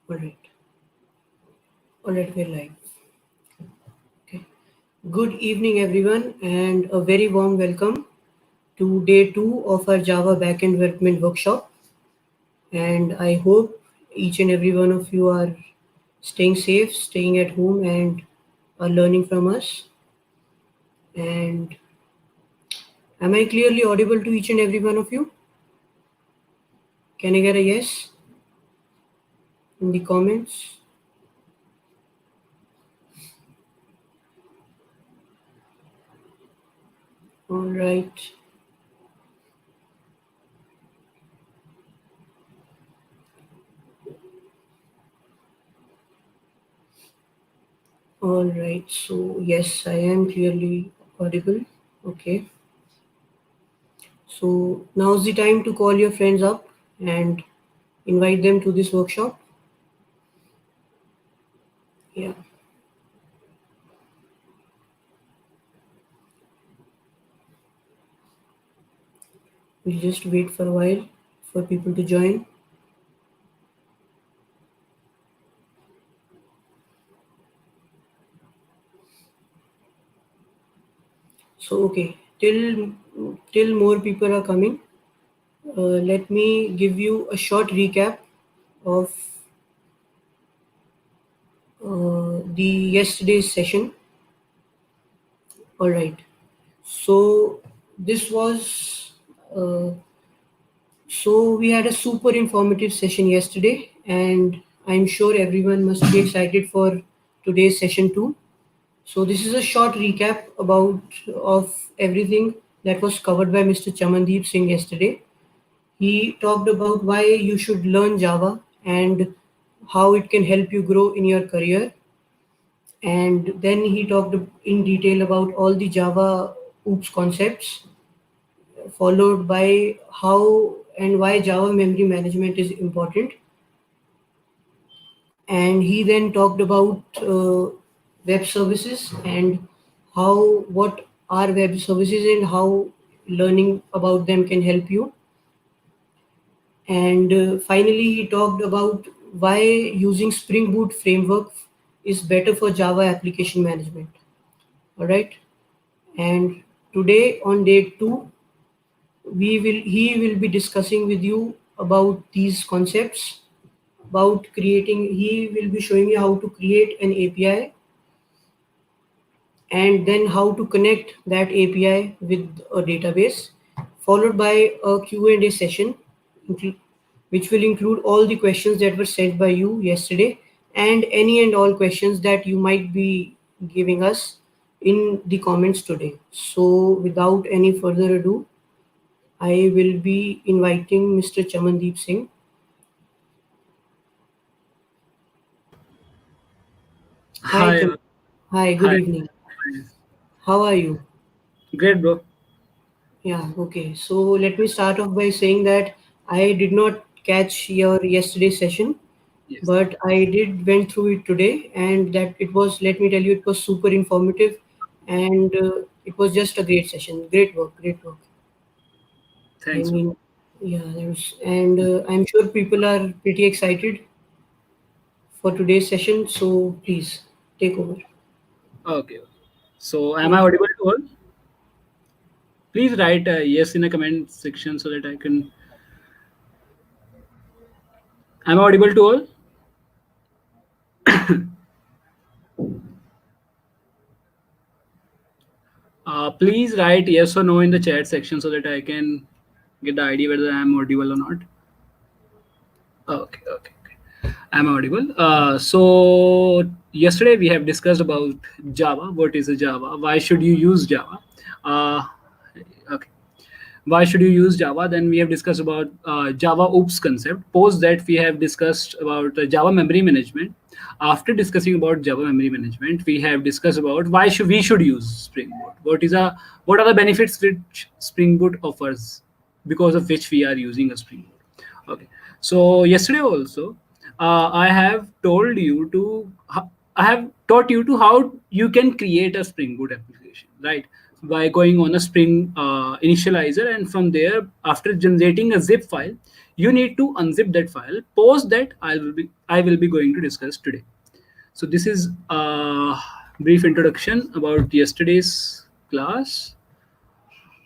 All right. All right, we're live. Okay. Good evening, everyone, and a very warm welcome to day 2 of our Java Backend Development Workshop. And I hope each and every one of you are staying safe, staying at home, and are learning from us. And am I clearly audible to each and every one of you? Can I get a yes in the comments? All right. All right. So, yes, I am clearly audible. Okay. So, now's the time to call your friends up and invite them to this workshop. Yeah. We'll just wait for a while for people to join. So, okay, till more people are coming, let me give you a short recap of the yesterday's session. All right. So this was so we had a super informative session yesterday, and I'm sure everyone must be excited for today's session too. So this is a short recap of everything that was covered by Mr. Chamandeep Singh yesterday. He talked about why you should learn Java and how it can help you grow in your career. And then he talked in detail about all the Java OOPS concepts, followed by how and why Java memory management is important. And he then talked about web services and what are web services and how learning about them can help you. And finally, he talked about why using Spring Boot framework is better for Java application management. All right. And today on day 2, he will be discussing with you about these concepts, about creating. He will be showing you how to create an API and then how to connect that API with a database, followed by a Q&A session, which will include all the questions that were sent by you yesterday and any and all questions that you might be giving us in the comments today. So without any further ado, I will be inviting Mr. Chamandeep Singh. Hi, Hi, Hi, good hi. evening. How are you? Great, bro. Yeah, okay. So let me start off by saying that I did not catch your yesterday's session, Yes. but I did went through it today, and that it was, let me tell you, it was super informative, and it was just a great session. Great work, great work. I Thanks, bro. mean, yeah, and I'm sure people are pretty excited for today's session. So please take over. Okay. So, am I Thank you. audible to all? Please write yes in the comment section so that I can. Am I audible to all? Please write yes or no in the chat section so that I can get the idea whether I am audible or not. Okay. I'm audible. So yesterday we have discussed about Java. What is a Java? Why should you use Java? Uh, okay. Why should you use Java? Then we have discussed about Java OOPS concept. Post that we have discussed about Java memory management. After discussing about Java memory management, we have discussed about why should we should use Spring Boot. What are the benefits which Spring Boot offers, because of which we are using a Spring Boot. Okay. So yesterday also, I have told you to. I have taught you to how you can create a Spring Boot application, right? by going on a Spring initializer, and from there, after generating a zip file, you need to unzip that file. Post that I will be going to discuss today. So this is a brief introduction about yesterday's class.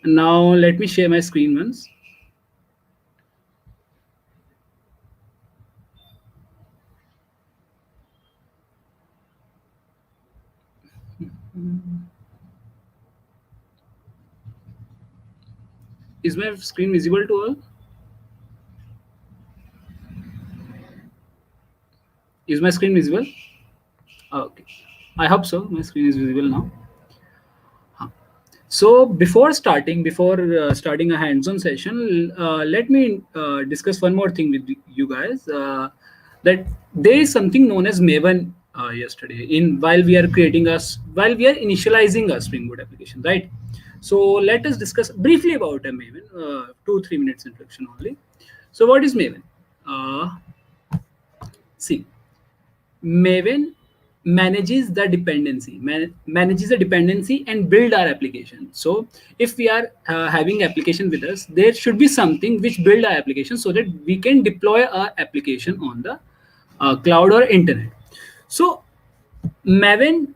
Now let me share my screen once. Is my screen visible to all? Is my screen visible? Okay. I hope so. My screen is visible now. So before starting a hands-on session, let me discuss one more thing with you guys. That there is something known as Maven yesterday. In while we are initializing a Spring Boot application, right? So let us discuss briefly about a Maven. 2-3 minutes introduction only. So what is Maven? See, Maven manages the dependency and build our application. So if we are having application with us, there should be something which build our application so that we can deploy our application on the cloud or internet. So Maven,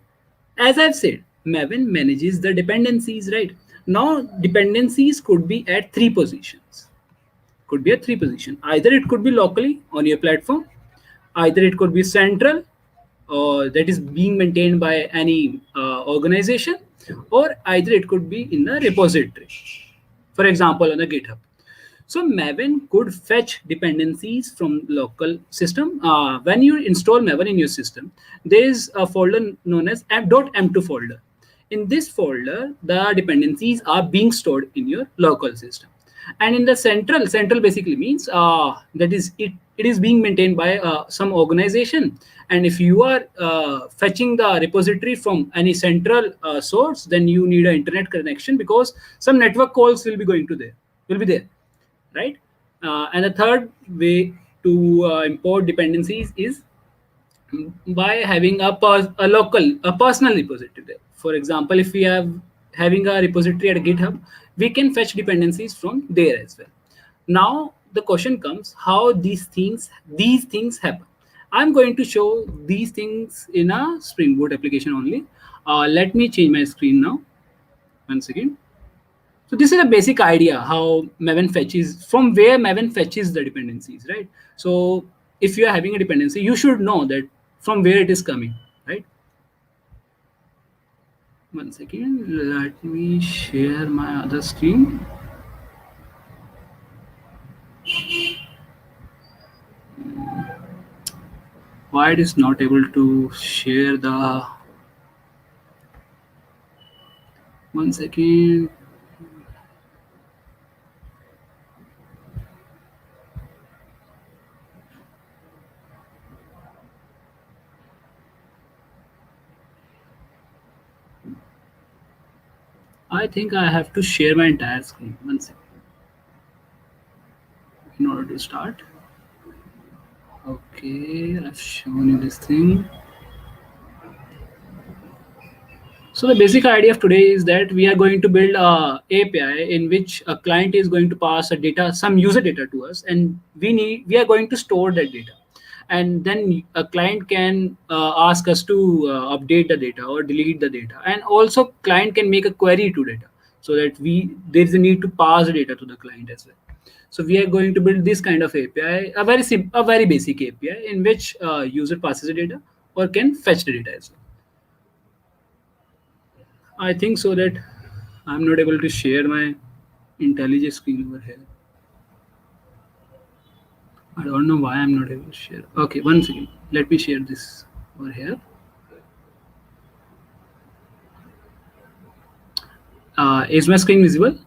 as I've said, Maven manages the dependencies, right? Now dependencies could be at three positions. Could be at three positions. Either it could be locally on your platform, either it could be central, or that is being maintained by any organization, or either it could be in a repository, for example on a GitHub. So Maven could fetch dependencies from local system. When you install Maven in your system, there is a folder known as .m2 folder. In this folder, the dependencies are being stored in your local system. And in the central basically means that is it is being maintained by some organization. And if you are fetching the repository from any central source, then you need an internet connection, because some network calls will be there, right? And the third way to import dependencies is by having a personal repository there. For example, if we have having a repository at GitHub, we can fetch dependencies from there as well. Now the question comes, how these things happen. I'm going to show these things in a Spring Boot application only. Let me change my screen now once again. So this is a basic idea how Maven fetches, from where Maven fetches the dependencies, right? So if you are having a dependency, you should know that from where it is coming, right? One second, let me share my other screen. Why it is not able to share the, one second. I think I have to share my entire screen. One second. In order to start. Okay, I've shown you this thing. So the basic idea of today is that we are going to build a API in which a client is going to pass some user data to us, and we are going to store that data, and then a client can ask us to update the data or delete the data, and also client can make a query to data, so that there is a need to pass the data to the client as well. So we are going to build this kind of API, a very basic API in which user passes the data or can fetch the data as well. I think so that I'm not able to share my IntelliJ screen over here. I don't know why I'm not able to share. Okay, one second. Let me share this over here. Is my screen visible?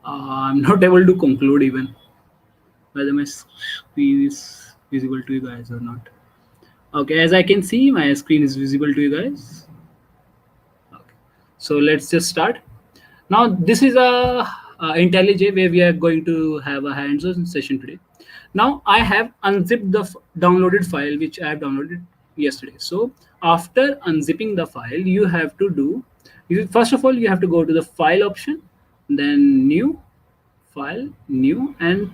I'm not able to conclude even whether my screen is visible to you guys or not. Okay, as I can see, my screen is visible to you guys. Okay, so let's just start. Now this is a IntelliJ where we are going to have a hands-on session today. Now I have unzipped the downloaded file which I have downloaded yesterday. So after unzipping the file, you have to do, first of all, you have to go to the file option, then new, file, new, and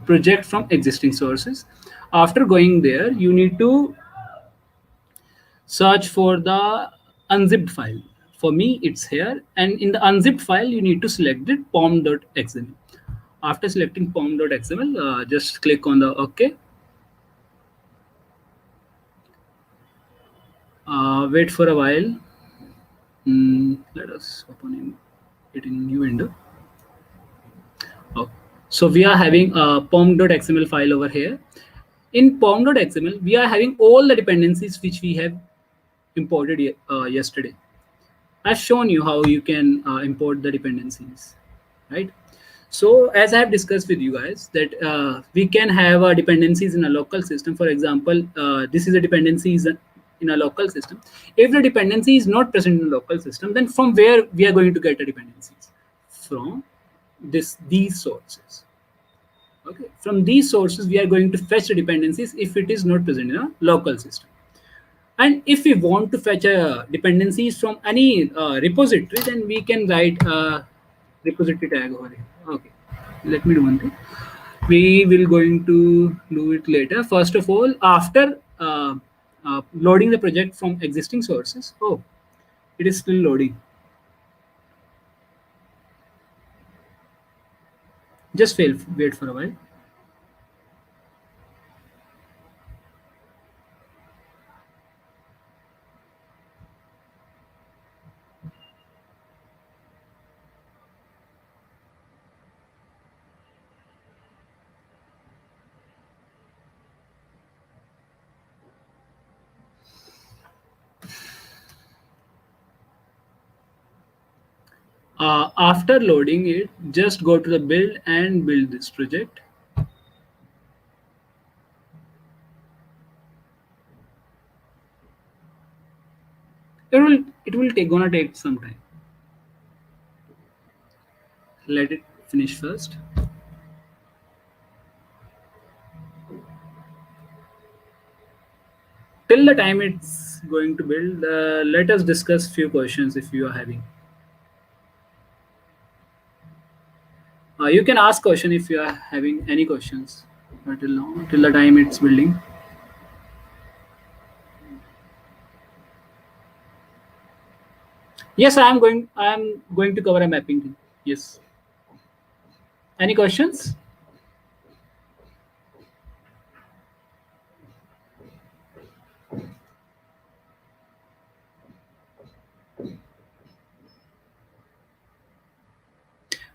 project from existing sources. After going there, you need to search for the unzipped file. For me, it's here. And in the unzipped file, you need to select it pom.xml. After selecting pom.xml, just click on the OK. Wait for a while. Let us open it in new window. Oh. So we are having a pom.xml file over here. In pom.xml, we are having all the dependencies which we have imported yesterday. I've shown you how you can import the dependencies, right? So as I have discussed with you guys that we can have dependencies in a local system. For example, this is a dependency in a local system. If the dependency is not present in a local system, then from where we are going to get the dependencies? From these sources. Okay, from these sources we are going to fetch the dependencies if it is not present in a local system. And if we want to fetch dependencies from any repository, then we can write a repository tag over here. Okay, let me do one thing. We will going to do it later. First of all, after loading the project from existing sources. Oh, it is still loading. Just wait for a while. After loading it, just go to the build and build this project. It will gonna take some time. Let it finish first. Till the time it's going to build, let us discuss few questions if you are having. You can ask question if you are having any questions until now, till the time it's building. Yes, I am going to cover a mapping thing. Yes. Any questions?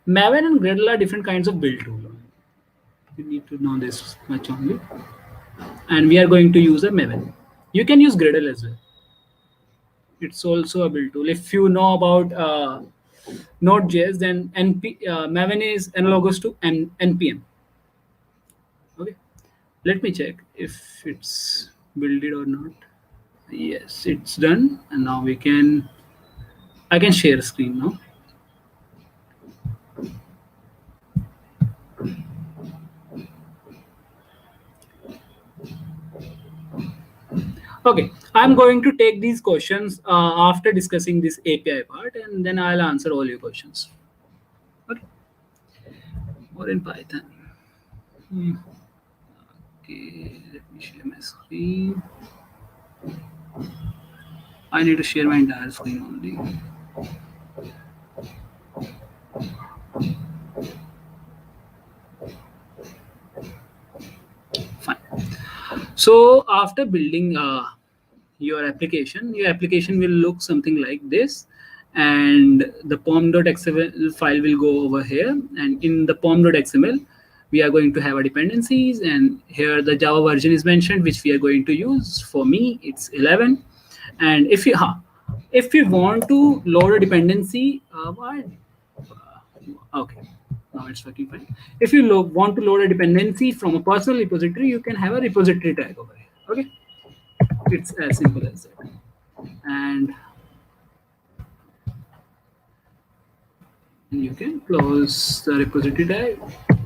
Maven and Gradle are different kinds of build tool. You need to know this much only. And we are going to use a Maven. You can use Gradle as well. It's also a build tool. If you know about Node.js, then Maven is analogous to NPM. Okay, let me check if it's builded or not. Yes, it's done, and now I can share screen now. Okay, I'm going to take these questions after discussing this API part, and then I'll answer all your questions. Okay, or in Python. Okay, let me share my screen. I need to share my entire screen only. Fine. So after building your application will look something like this, and the pom.xml file will go over here, and in the pom.xml we are going to have a dependencies, and here the Java version is mentioned which we are going to use. For me it's 11. And if you want to load a dependency, okay, now it's working fine. If you want to load a dependency from a personal repository, you can have a repository tag over here. Okay, it's as simple as that. And you can close the repository tag.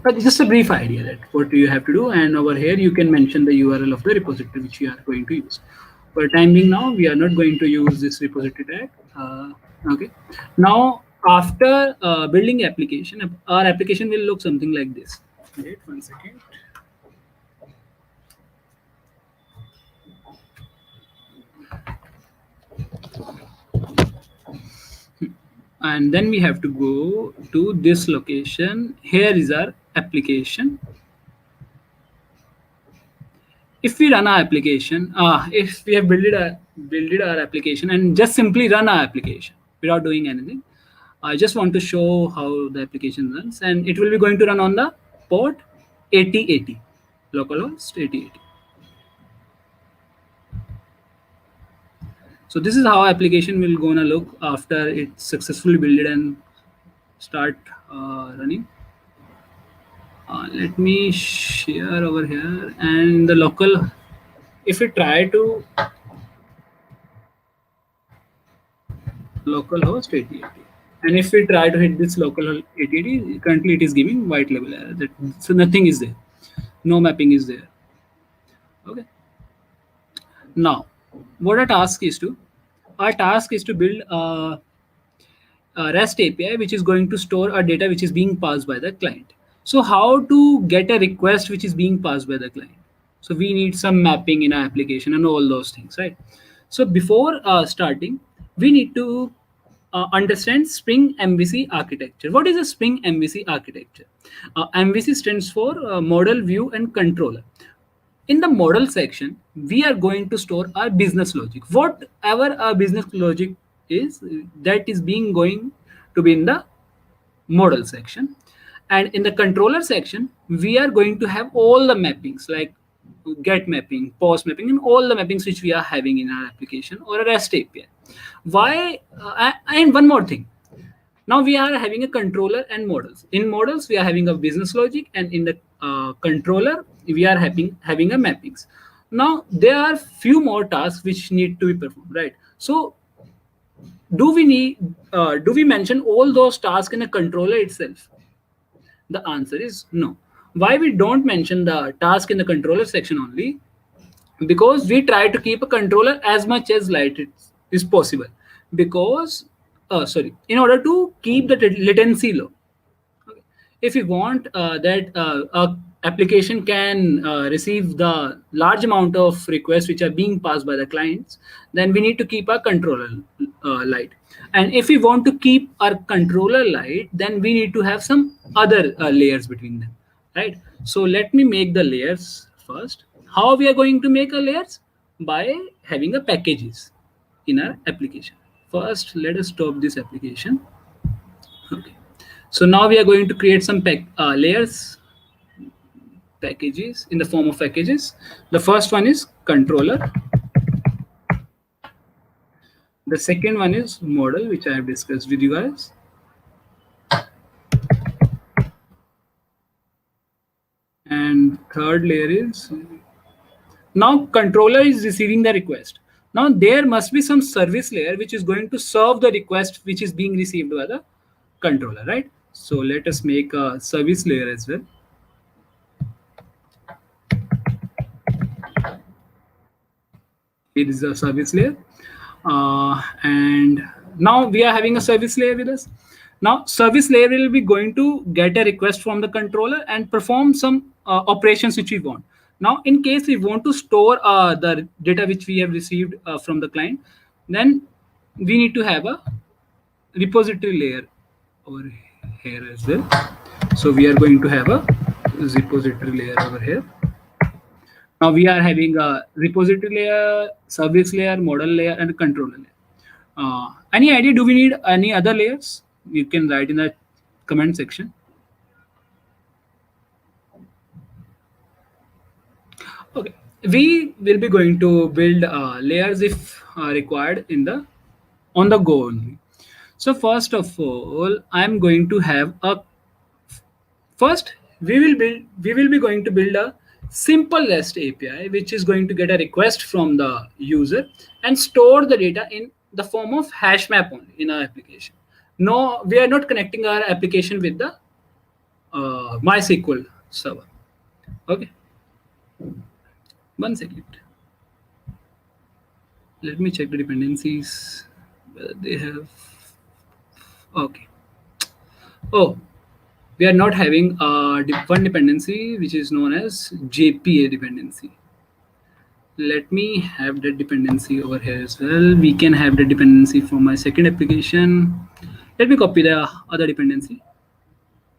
But just a brief idea that what do you have to do, and over here you can mention the URL of the repository which you are going to use. For time being now, we are not going to use this repository tag. Okay. Now, after building application, our application will look something like this. Wait 1 second. And then we have to go to this location. Here is our application. If we run our application, if we have built our application and just simply run our application without doing anything, I just want to show how the application runs, and it will be going to run on the port 8080, localhost 8080. So this is how application will gonna look after it's successfully built and start running. Let me share over here, and the local, if we try to localhost 8080, and if we try to hit this local 8080, currently it is giving white label error. So nothing is there, no mapping is there. Okay. Now, what our task is to build a REST API which is going to store our data which is being passed by the client. So how to get a request which is being passed by the client? So we need some mapping in our application and all those things, right? So before starting, we need to understand Spring MVC architecture. What is a Spring MVC architecture? MVC stands for Model, View, and Controller. In the model section, we are going to store our business logic. Whatever our business logic is, that is being going to be in the model section. And in the controller section, we are going to have all the mappings like get mapping, pause mapping, and all the mappings which we are having in our application or a REST API. Why? And one more thing. Now we are having a controller and models. In models, we are having a business logic, and in the controller, we are having a mappings. Now there are few more tasks which need to be performed, right? So do we mention all those tasks in a controller itself? The answer is no. Why we don't mention the task in the controller section only? Because we try to keep a controller as much as light is possible. Because in order to keep the latency low. Okay. If we want that a application can receive the large amount of requests which are being passed by the clients, then we need to keep our controller light. And if we want to keep our controller light, then we need to have some other layers between them, right? So let me make the layers first. How we are going to make our layers? By having a packages in our application. First, let us stop this application. Okay. So now we are going to create some layers, packages in the form of packages. The first one is controller. The second one is model, which I have discussed with you guys. And third layer is, now controller is receiving the request. Now there must be some service layer which is going to serve the request which is being received by the controller, right? So let us make a service layer as well. It is a service layer. And now we are having a service layer with us. Now service layer will be going to get a request from the controller and perform some operations which we want. Now in case we want to store the data which we have received from the client, then we need to have a repository layer over here as well. So we are going to have a repository layer over here. Now we are having a repository layer, service layer, model layer, and a controller layer. Any idea? Do we need any other layers? You can write in the comment section. Okay, we will be going to build layers if required on the go only. So first of all, I'm going to have a first we will be going to build a simple REST API which is going to get a request from the user and store the data in the form of hash map only in our application. No, we are not connecting our application with the MySQL server. Okay, 1 second. Let me check the dependencies. Whether they have. Okay. Oh, we are not having one dependency which is known as Jpa dependency. Let me have the dependency over here as well. We can have the dependency for my second application. Let me copy the other dependency,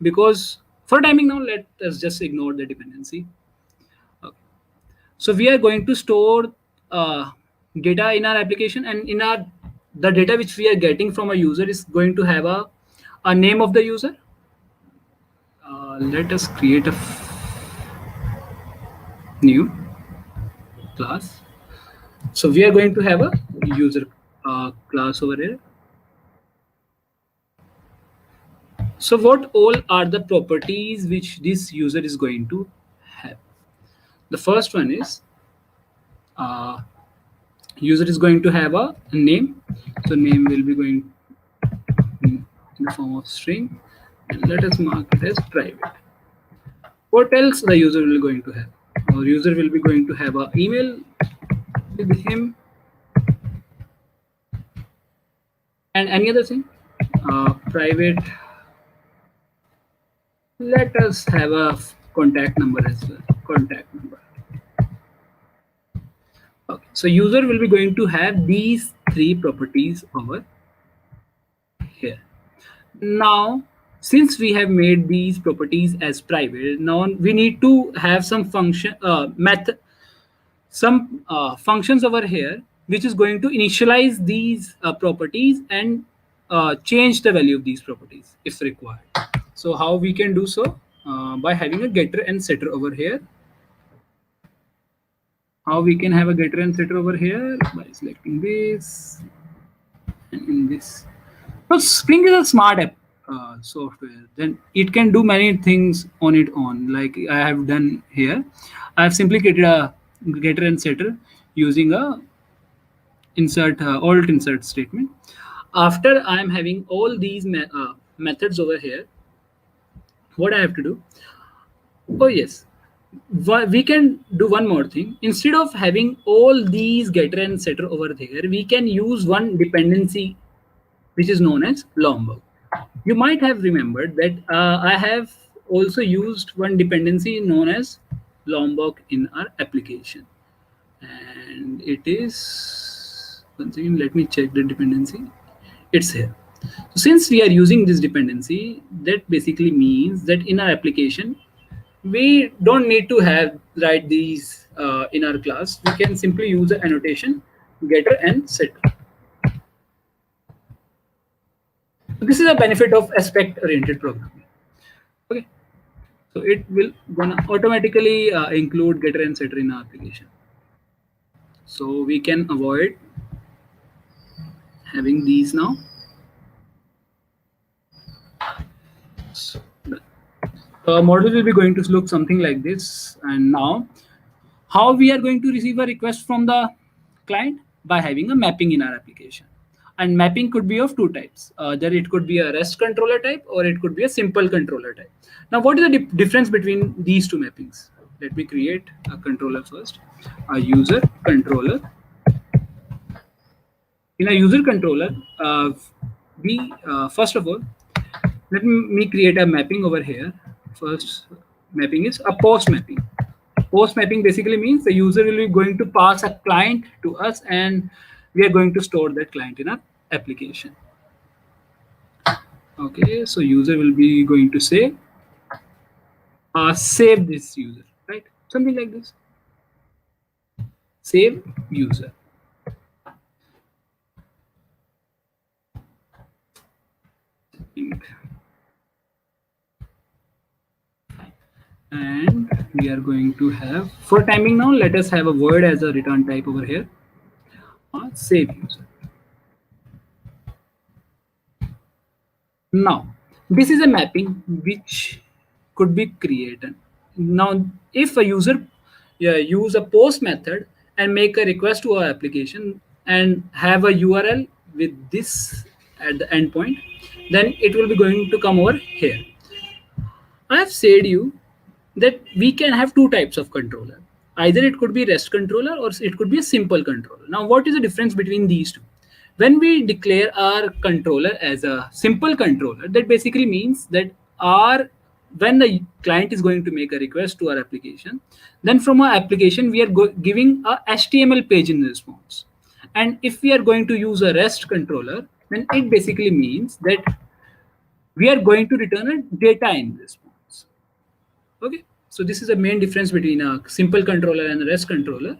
because for timing now, let us just ignore the dependency. Okay. So we are going to store data in our application, and in our the data which we are getting from a user is going to have a name of the user. Let us create a new class. So we are going to have a user class over here. So what all are the properties which this user is going to have? The first one is uh, user is going to have a name. So name will be going in the form of string, and let us mark it as private. What else the user will going to have? Our user will be going to have an email with him, and any other thing. Private. Let us have a contact number as well. Contact number. Okay. So user will be going to have these three properties over here. Now, since we have made these properties as private, now we need to have some function method, some functions over here, which is going to initialize these properties and change the value of these properties if required. So how we can do so? By having a getter and setter over here. How we can have a getter and setter over here? By selecting this and in this. Well, Spring is a smart app software. Then it can do many things on its own. Like I have done here, I have simply created a getter and setter using a alt insert statement. After I am having all these methods over here, what I have to do? Oh yes, we can do one more thing. Instead of having all these getter and setter over there, we can use one dependency which is known as Lombok. You might have remembered that I have also used one dependency known as Lombok in our application. And it is, once again, let me check the dependency. It's here. So since we are using this dependency, that basically means that in our application, we don't need to write these in our class. We can simply use the annotation getter and setter. This is a benefit of aspect-oriented programming. Okay, so it will gonna automatically include getter and setter in our application. So we can avoid having these now. So the model will be going to look something like this. And now, how we are going to receive a request from the client? By having a mapping in our application. And mapping could be of two types. Either it could be a REST controller type, or it could be a simple controller type. Now, what is the difference between these two mappings? Let me create a controller first. A user controller. In a user controller, we first of all, let me create a mapping over here. First mapping is a post mapping. Post mapping basically means the user will be going to pass a client to us, and we are going to store that client in our application. Okay, so user will be going to say save this user, right? Something like this. Save user. And we are going to have, for timing now, let us have a word as a return type over here. Save user. Now, this is a mapping which could be created. Now, if a user use a post method and make a request to our application and have a URL with this at the endpoint, then it will be going to come over here. I have said you that we can have two types of controller. Either it could be REST controller or it could be a simple controller. Now, what is the difference between these two? When we declare our controller as a simple controller, that basically means that our when the client is going to make a request to our application, then from our application we are giving a HTML page in response. And if we are going to use a REST controller, then it basically means that we are going to return a data in response. Okay, so this is the main difference between a simple controller and a REST controller,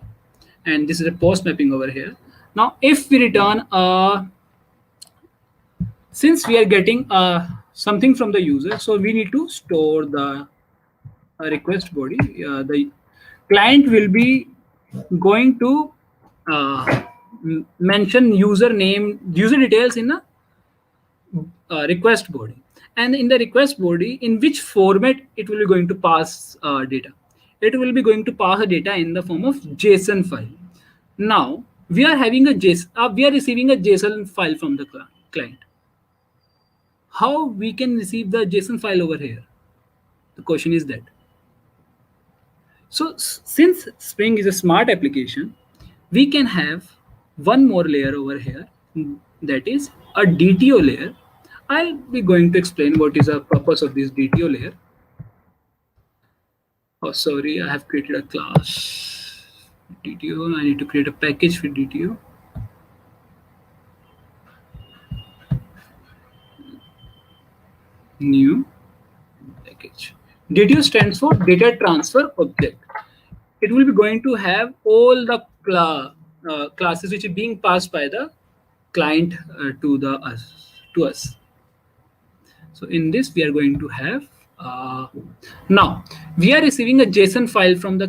and this is a post mapping over here. Now, if we return since we are getting something from the user, so we need to store the request body. The client will be going to mention user name, user details in a request body, and in the request body, in which format it will be going to pass data. It will be going to pass a data in the form of JSON file. Now we are having a JSON, we are receiving a JSON file from the client. How we can receive the JSON file over here? The question is that. So since Spring is a smart application, we can have one more layer over here, that is a DTO layer. I'll be going to explain what is the purpose of this DTO layer. Oh, sorry, I have created a class DTO. I need to create a package for DTO. New package. DTO stands for data transfer object. It will be going to have all the classes which are being passed by the client to us. So in this we are going to have now we are receiving a JSON file from the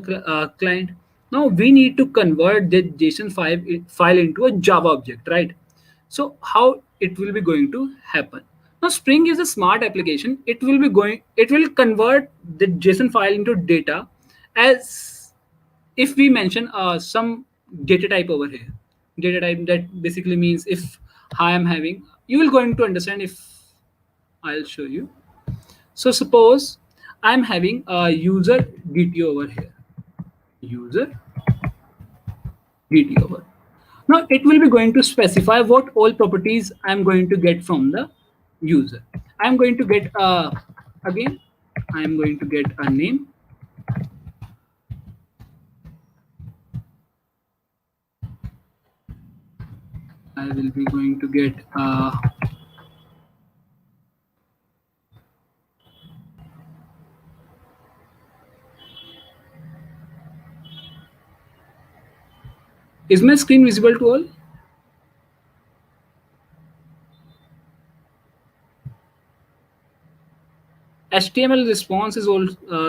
client. Now we need to convert that JSON file into a Java object, right? So how it will be going to happen? Now Spring is a smart application. It will convert the JSON file into data as if we mention some data type over here. Data type, that basically means if I am having, you will going to understand if I'll show you. So suppose I'm having a user DTO over here. User DTO over. Now it will be going to specify what all properties I'm going to get from the user. I'm going to get again, I'm going to get a name. I will be going to get is my screen visible to all? HTML response is all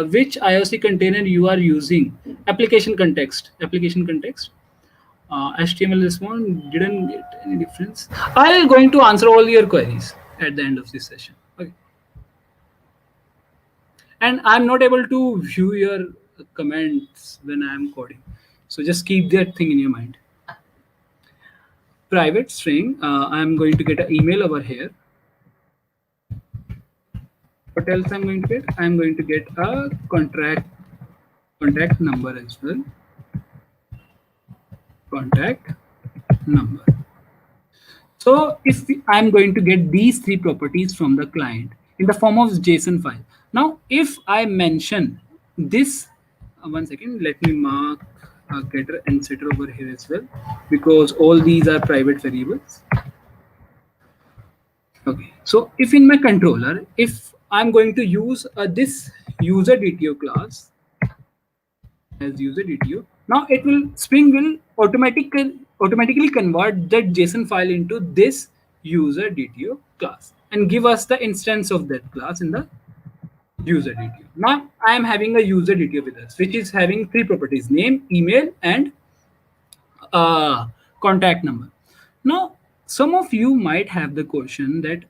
which IOC container you are using. Application context. HTML response didn't get any difference. I'm going to answer all your queries at the end of this session. Okay. And I'm not able to view your comments when I'm coding. So just keep that thing in your mind. Private string, I'm going to get an email over here. What else I'm going to get? I'm going to get a contact number as well. Contact number. So if I'm going to get these three properties from the client in the form of JSON file. Now, if I mention this, one second, let me mark getter and setter over here as well, because all these are private variables. Okay, so if in my controller, if I'm going to use this user DTO class as user DTO, now Spring will automatically convert that JSON file into this user DTO class and give us the instance of that class in the user DTO. Now I am having a user DTO with us, which is having three properties: name, email, and contact number. Now some of you might have the question that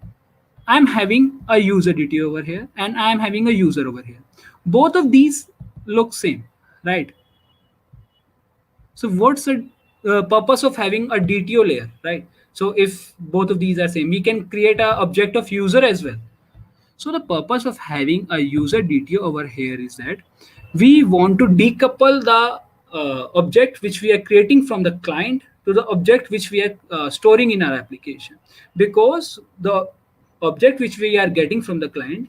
I'm having a user DTO over here and I'm having a user over here. Both of these look same, right? So what's the purpose of having a DTO layer, right? So if both of these are same, we can create an object of user as well. So the purpose of having a user DTO over here is that we want to decouple the object which we are creating from the client to the object which we are storing in our application, because the object which we are getting from the client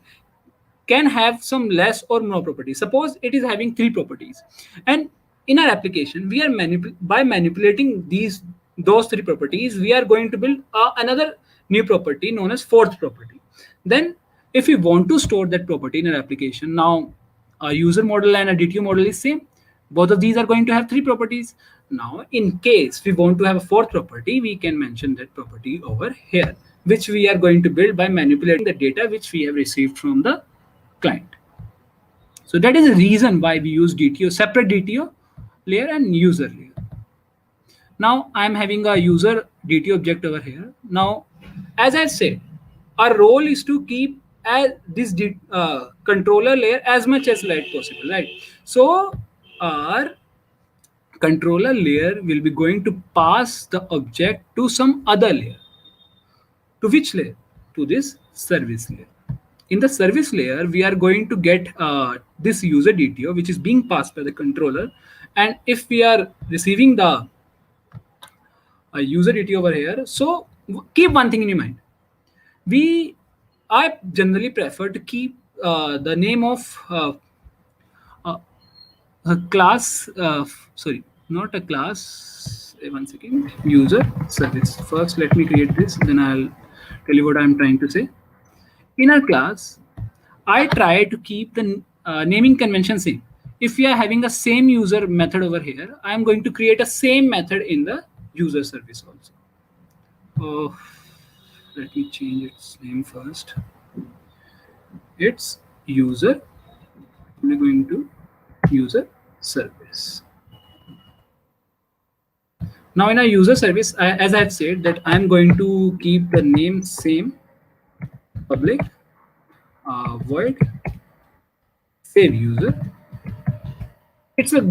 can have some less or more properties. Suppose it is having 3 properties, and in our application we are by manipulating those 3 properties, we are going to build another new property known as fourth property. Then if we want to store that property in our application, now a user model and a DTO model is same. Both of these are going to have 3 properties. Now in case we want to have a fourth property, we can mention that property over here, which we are going to build by manipulating the data which we have received from the client. So that is the reason why we use DTO, separate DTO layer and user layer. Now I'm having a user DTO object over here. Now, as I said, our role is to keep this controller layer as much as light possible, right? So our controller layer will be going to pass the object to some other layer. To which layer? To this service layer. In the service layer, we are going to get this user DTO, which is being passed by the controller. And if we are receiving the user DTO over here, so keep one thing in your mind. I generally prefer to keep the name of a class, sorry, not a class, one second, user service. First, let me create this, then I'll tell you what I'm trying to say. In our class, I try to keep the naming convention same. If we are having the same user method over here, I'm going to create a same method in the user service also. Oh, let me change its name first. It's user. We're going to user service. Now in our user service, as I've said, that I'm going to keep the name same, public, void, save user. It's a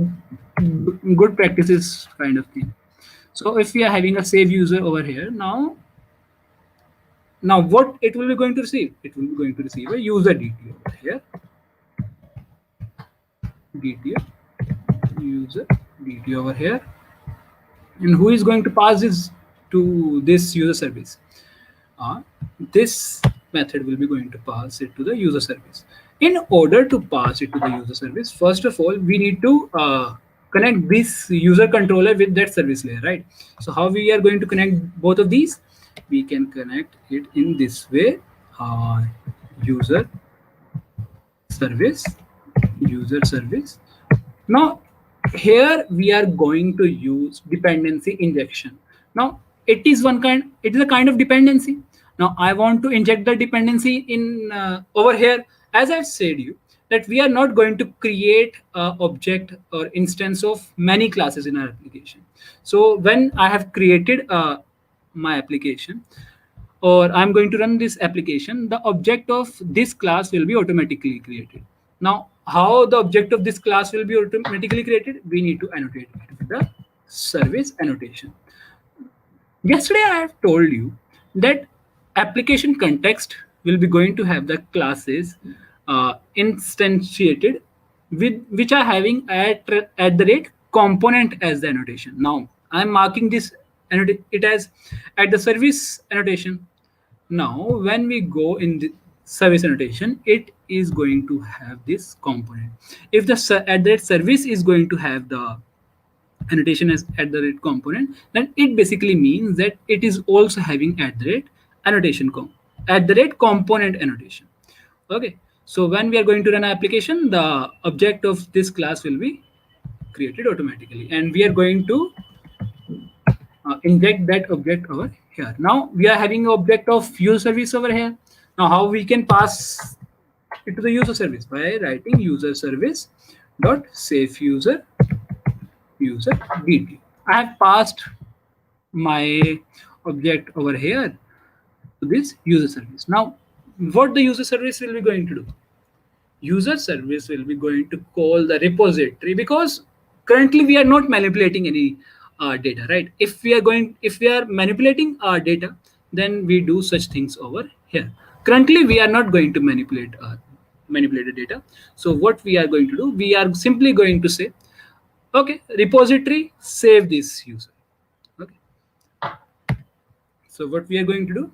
good practices kind of thing. So if we are having a save user over here, now what it will be going to receive? It will be going to receive a user DTO over here. DTO, user DTO over here. And who is going to pass this to this user service? This method will be going to pass it to the user service. In order to pass it to the user service, first of all, we need to connect this user controller with that service layer, right? So how we are going to connect both of these? We can connect it in this way: user service, user service. Now here we are going to use dependency injection. Now it is a kind of dependency. Now I want to inject the dependency in over here. As I've said you, that we are not going to create an object or instance of many classes in our application. So when I have created my application, or I'm going to run this application, the object of this class will be automatically created. Now, how the object of this class will be automatically created? We need to annotate it with the service annotation. Yesterday, I have told you that application context will be going to have the classes instantiated with which are having at the rate component as the annotation. Now, I'm marking this it as at the service annotation. Now, when we go in the service annotation, it is going to have this component. If the at that service is going to have the annotation as at the rate component, then it basically means that it is also having at the rate annotation at the rate component annotation. Okay. So when we are going to run an application, the object of this class will be created automatically, and we are going to inject that object over here. Now we are having an object of user service over here. Now how we can pass it to the user service? By writing user service dot save user DTO. I have passed my object over here to this user service. Now what the user service will be going to do? User service will be going to call the repository, because currently we are not manipulating any data, right? If we are manipulating our data, then we do such things over here. Currently we are not going to manipulate the data. So what we are going to do, we are simply going to say Okay, repository, save this user. Okay, so what we are going to do?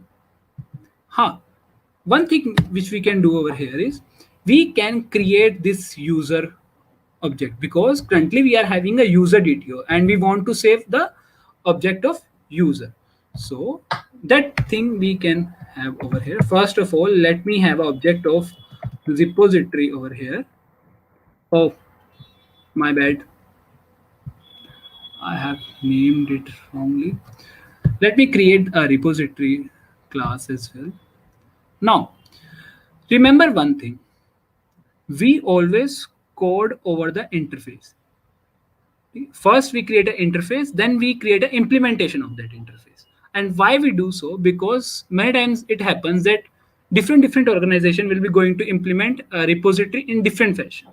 One thing which we can do over here is we can create this user object, because currently we are having a user DTO and we want to save the object of user. So that thing we can have over here. First of all, let me have an object of repository over here. Oh, my bad. I have named it wrongly. Let me create a repository class as well. Now, remember one thing, we always code over the interface. First we create an interface, then we create an implementation of that interface. And why we do so? Because many times it happens that different organization will be going to implement a repository in different fashion.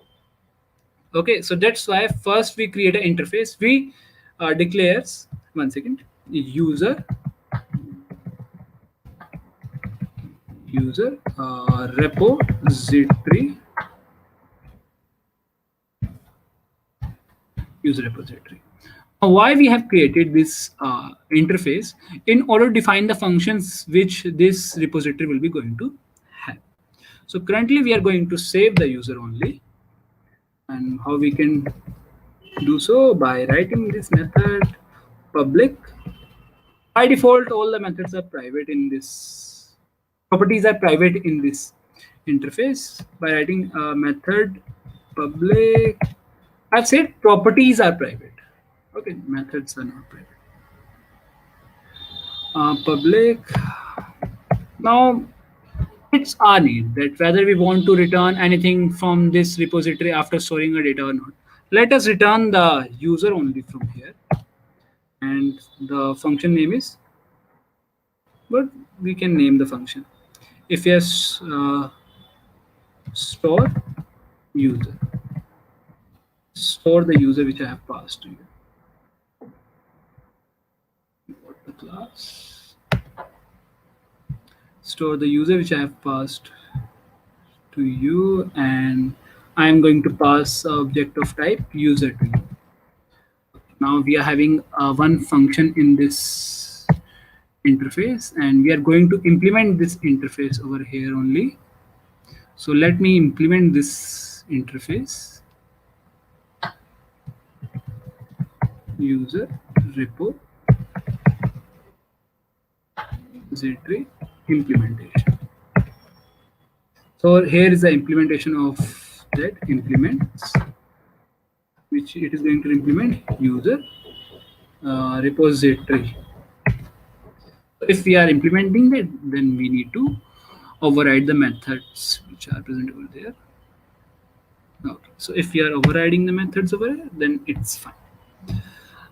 Okay, so that's why first we create an interface. We declares, one second, user repository, user repository. Now, why we have created this interface? In order to define the functions which this repository will be going to have. So currently we are going to save the user only, and how we can do so? By writing this method public. By default all the methods are private in this, properties are private in this interface. By writing a method public, I've said properties are private. Okay, methods are not private. Public. Now it's our need that whether we want to return anything from this repository after storing a data or not. Let us return the user only from here, and the function name is, but we can name the function. If yes, store user, store the user which I have passed to you. Import the class, store the user which I have passed to you, and I am going to pass object of type user to you. Now we are having one function in this interface, and we are going to implement this interface over here only. So let me implement this interface, user repository implementation. So here is the implementation of that implements, which it is going to implement user repository. If we are implementing that, then we need to override the methods which are present over there. Okay, so if we are overriding the methods over here, then it's fine.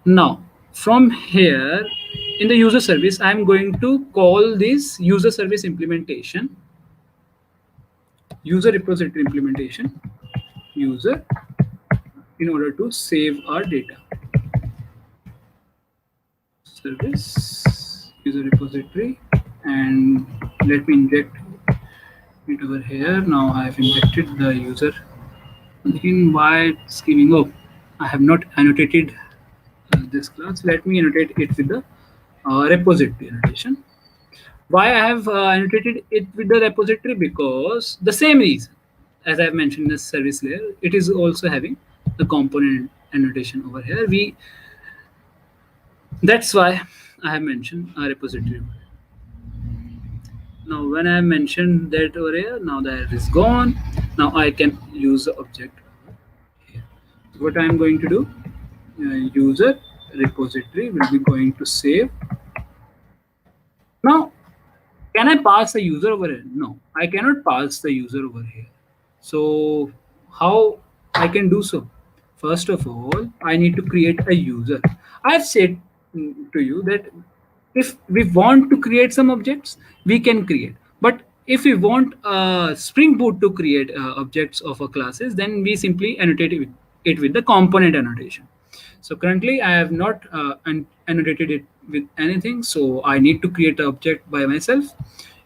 Now from here in the user service, I'm going to call this user service implementation, user repository implementation, user, in order to save our data. Service user repository, and let me inject it over here. Now I have injected the user. Again, why it's giving up? I have not annotated this class. Let me annotate it with the repository annotation. Why I have annotated it with the repository? Because the same reason as I have mentioned in the service layer, it is also having the component annotation over here. That's why I have mentioned a repository. Now when I mentioned that over here, now that is gone. Now I can use the object here. What I am going to do, user repository will be going to save. Now can I pass the user over here? No, I cannot pass the user over here. So how I can do so? First of all, I need to create a user. I've said to you that if we want to create some objects, we can create. But if we want Spring Boot to create objects of a classes, then we simply annotate it with the component annotation. So currently I have not annotated it with anything. So I need to create an object by myself.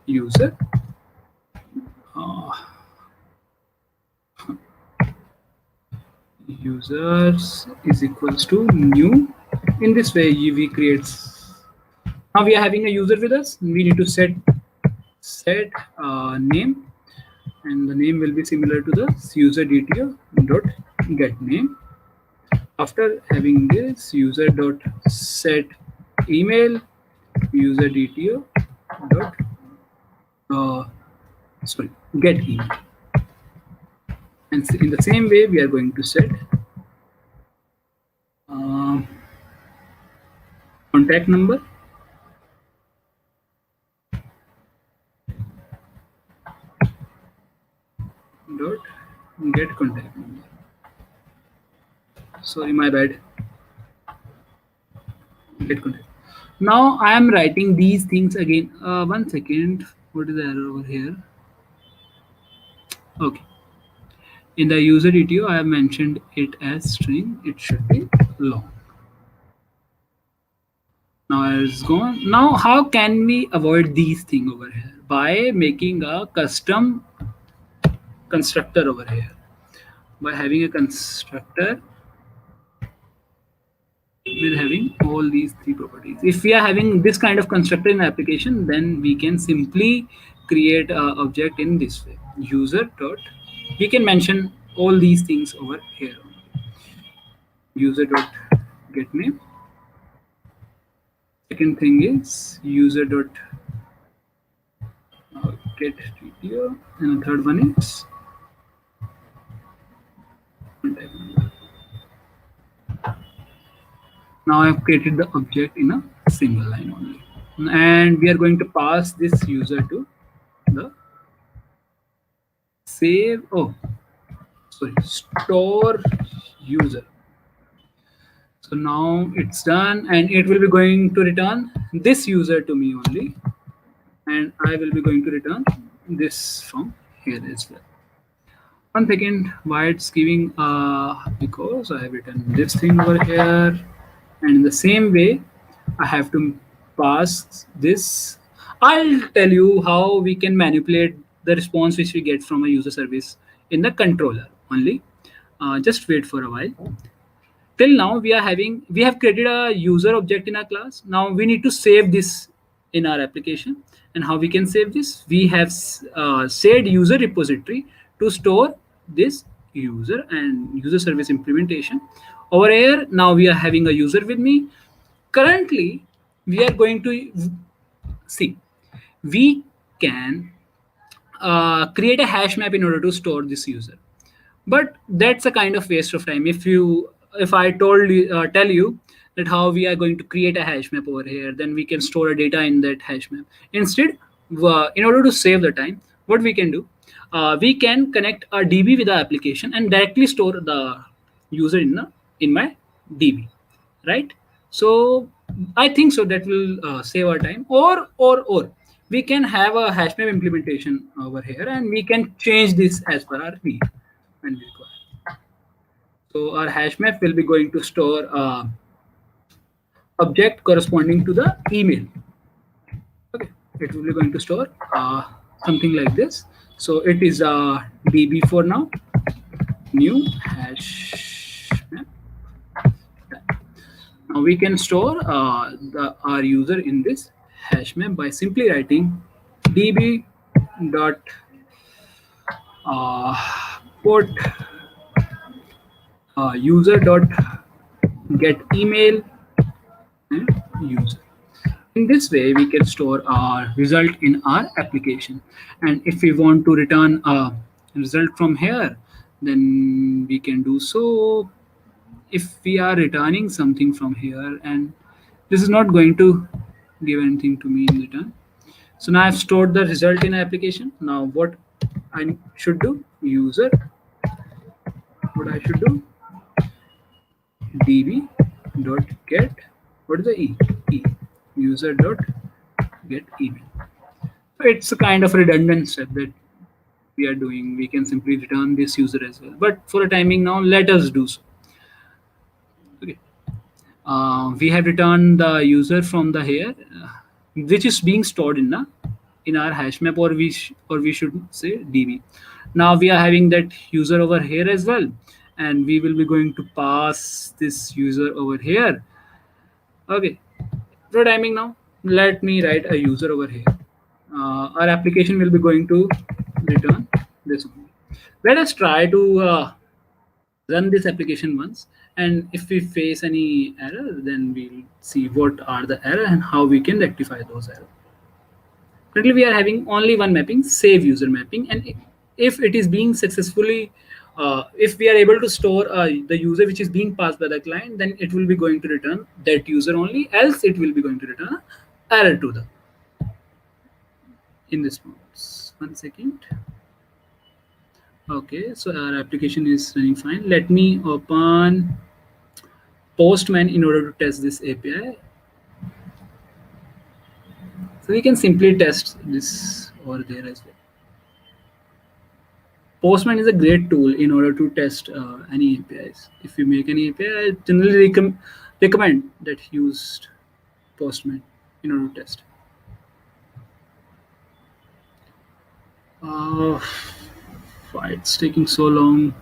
User users is equals to new. In this way, we create. Now we are having a user with us. We need to set name, and the name will be similar to the user dto dot get name. After having this user dot set email, user dto dot sorry get email, and in the same way we are going to set uh, contact number dot get contact number. Sorry, my bad. Get contact. Now I am writing these things again. One second. What is the error over here? Okay. In the user DTO, I have mentioned it as string. It should be long. Now it's gone. Now how can we avoid these things over here? By making a custom constructor over here. By having a constructor with having all these three properties. If we are having this kind of constructor in application, then we can simply create an object in this way. User dot. We can mention all these things over here. User dot get name. Second thing is user dot get video, and the third one is contact number. Now I have created the object in a single line only, and we are going to pass this user to the save. Oh, sorry, store user. So now it's done, and it will be going to return this user to me only, and I will be going to return this from here as well. One second, why it's giving because I have written this thing over here, and in the same way I have to pass this. I'll tell you how we can manipulate the response which we get from a user service in the controller only. Just wait for a while. Till now we have created a user object in our class. Now we need to save this in our application. And how we can save this? We have said user repository to store this user and user service implementation. Over here, now we are having a user with me. Currently, we are going to see, we can create a hash map in order to store this user, but that's a kind of waste of time. If I tell you that how we are going to create a hash map over here, then we can store a data in that hash map. Instead, in order to save the time, what we can do, we can connect a db with the application and directly store the user in my db, right? So I think so that will save our time. Or we can have a hash map implementation over here, and we can change this as per our need when we require. So our hash map will be going to store object corresponding to the email. Okay, it will be going to store something like this. So it is db for now, new hash map. Now we can store our user in this hash map by simply writing db dot port user dot get email and user. In this way, we can store our result in our application. And if we want to return a result from here, then we can do so. If we are returning something from here, and this is not going to give anything to me in return. So now I've stored the result in application. Now what I should do, user, what I should do, db dot get, what is the e user dot get email. So it's a kind of redundant step that we are doing. We can simply return this user as well, but for a timing now, let us do so. Okay, we have returned the user from the here, which is being stored in our hash map, or we should say db. Now we are having that user over here as well, and we will be going to pass this user over here. Okay, for timing now, let me write a user over here. Our application will be going to return this one. Let us try to run this application once, and if we face any error, then we'll see what are the error and how we can rectify those errors. Currently we are having only one mapping, save user mapping, and if it is being successfully if we are able to store the user which is being passed by the client, then it will be going to return that user only, else it will be going to return a error to the in this mode. 1 second. Okay, so our application is running fine. Let me open Postman in order to test this API. So we can simply test this over there as well. Postman is a great tool in order to test any APIs. If you make any API, I generally recommend that use Postman in order to test. Why it's taking so long?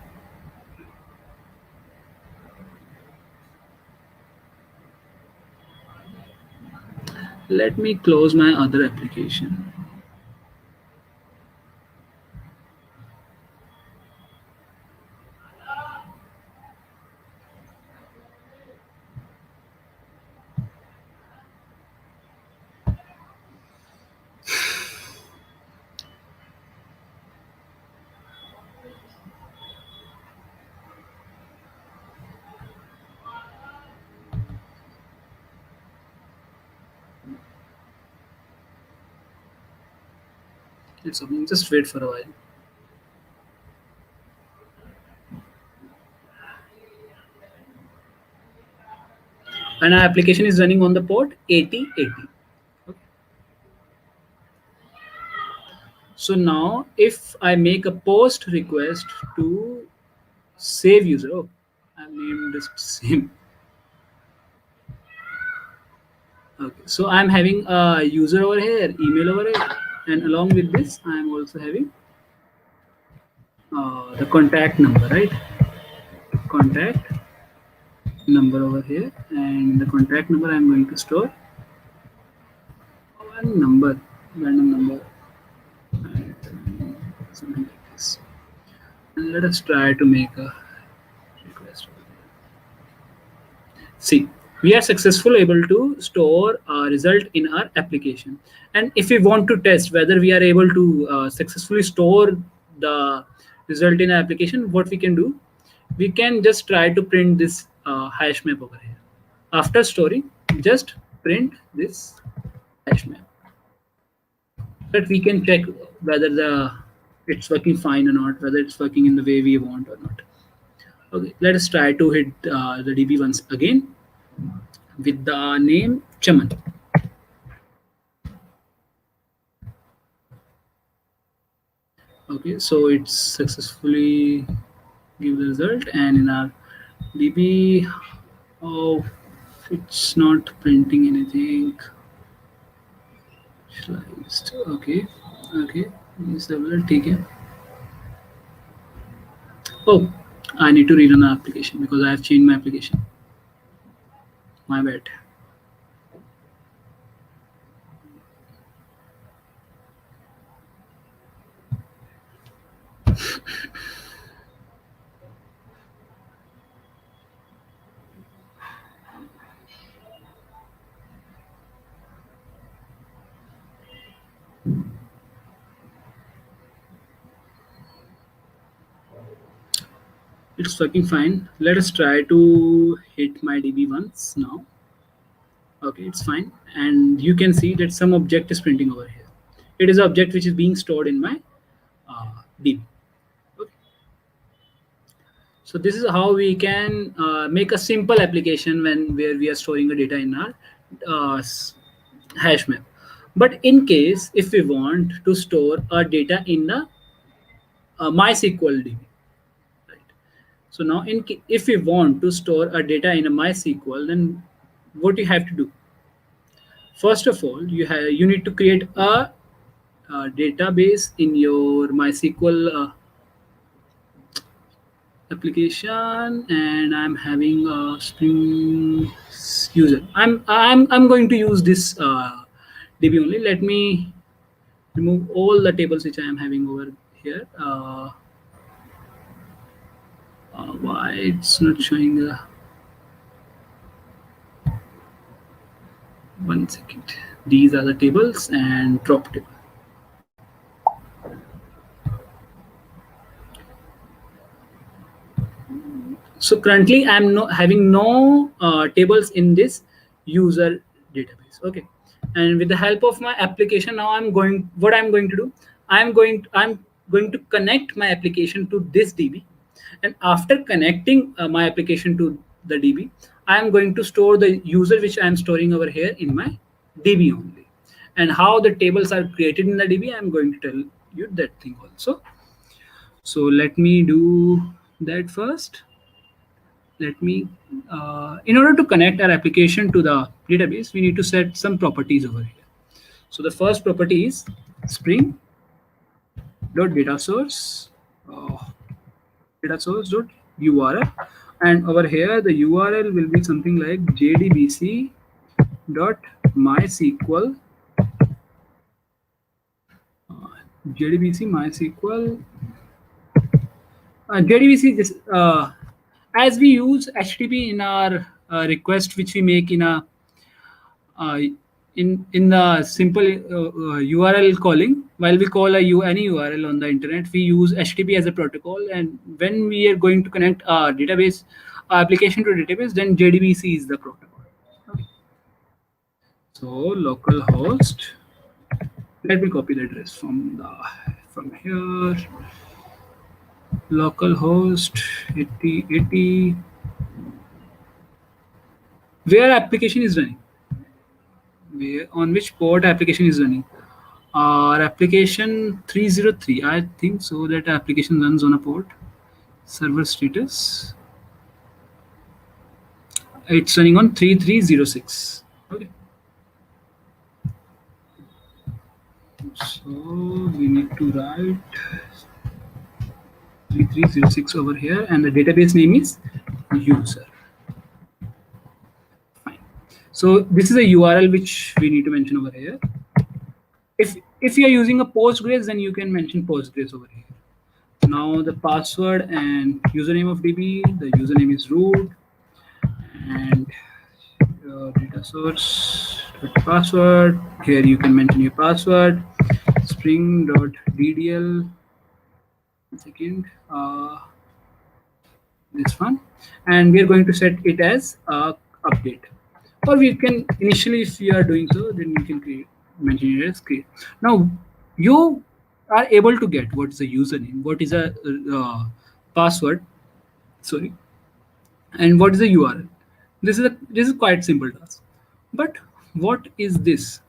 Let me close my other application. It's opening. Just wait for a while. And our application is running on the port 8080. Okay. So now if I make a post request to save user, oh, I've named this same. Okay, so I'm having a user over here, email over here, and along with this, I'm also having the contact number, right? Contact number over here, and the contact number I'm going to store one number, random number, and something like this. And let us try to make a request over there. See, we are successfully able to store a result in our application. And if we want to test whether we are able to successfully store the result in our application, what we can do, we can just try to print this hash map over here. After storing, just print this hash map. That we can check whether it's working fine or not, whether it's working in the way we want or not. Okay, let us try to hit the DB once again with the name Chaman. Okay, so it's successfully give the result, and in our DB, oh, it's not printing anything. Sliced. Okay, okay, is the result okay? Oh, I need to rerun the application because I have changed my application. My bad. It's working fine. Let us try to hit my DB once now. Okay, it's fine. And you can see that some object is printing over here. It is an object which is being stored in my DB. Okay. So this is how we can make a simple application where we are storing the data in our hash map. But in case if we want to store our data in the MySQL DB, right? So now if we want to store our data in a MySQL, then what you have to do? First of all, you need to create a database in your MySQL application, and I'm having a Spring user. I'm going to use this DB only. Let me remove all the tables which I am having over here. Why it's not showing? 1 second. These are the tables and drop table. So currently I'm having no tables in this user database. Okay, and with the help of my application, now what I'm going to do, I'm going to connect my application to this DB, and after connecting my application to the DB, I'm going to store the user which I'm storing over here in my DB only. And how the tables are created in the DB, I'm going to tell you that thing also. So let me do that first. Let me In order to connect our application to the database, we need to set some properties over here. So the first property is spring dot data source data source dot url, and over here the url will be something like jdbc dot mysql jdbc mysql jdbc this as we use http in our request which we make uh, in the simple URL calling. While we call any URL on the internet, we use HTTP as a protocol. And when we are going to connect our database application to a database, then JDBC is the protocol. Okay. So localhost. Let me copy the address from here. Localhost 8080. Where application is running? Where on which port application is running? Our application 303, I think so that application runs on a port. Server status, it's running on 3306. Okay, so we need to write 3306 over here, and the database name is user. Fine. So this is a URL which we need to mention over here. If you are using a Postgres, then you can mention Postgres over here. Now the password and username of DB, the username is root, and data source password. Here you can mention your password. Spring.ddl. Second, this one, and we are going to set it as update. Or we can initially, if you are doing so, then you can mention it as create. Now you are able to get what is a username, what is a password, sorry, and what is the URL. This is quite simple task. But what is this?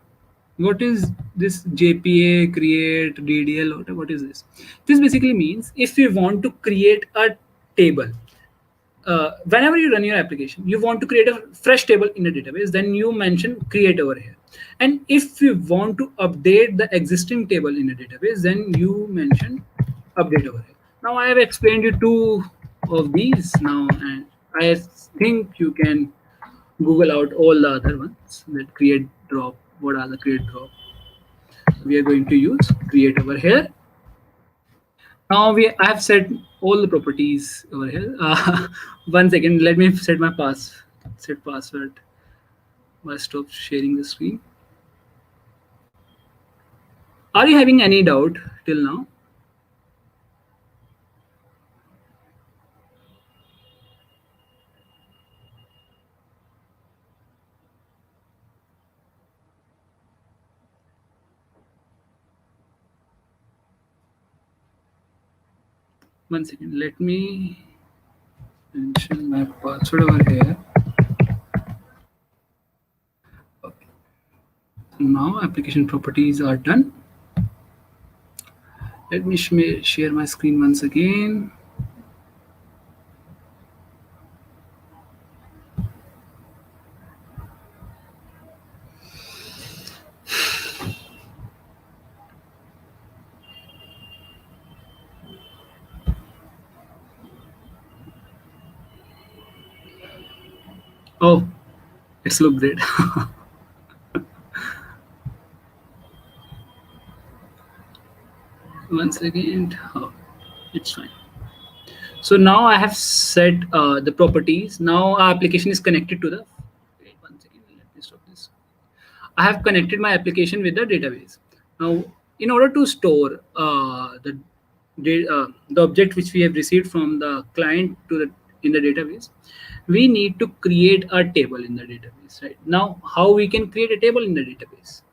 What is this JPA create DDL? What is this? This basically means if you want to create a table, whenever you run your application, you want to create a fresh table in a database, then you mention create over here. And if you want to update the existing table in a database, then you mention update over here. Now I have explained you two of these now, and I think you can Google out all the other ones that create drop. What are the create drop? We are going to use create over here. Now I have set all the properties over here. 1 second, let me set my set password. I'll stop sharing the screen. Are you having any doubt till now? One second, let me mention my password over here. Okay. Now application properties are done. Let me share my screen once again. Oh, it's look great. Once again, oh, it's fine. So now I have set the properties. Now our application is connected to the. Wait one second. Let me stop this. I have connected my application with the database. Now, in order to store the object which we have received from the client to the in the database, we need to create a table in the database. Right now, how we can create a table in the database?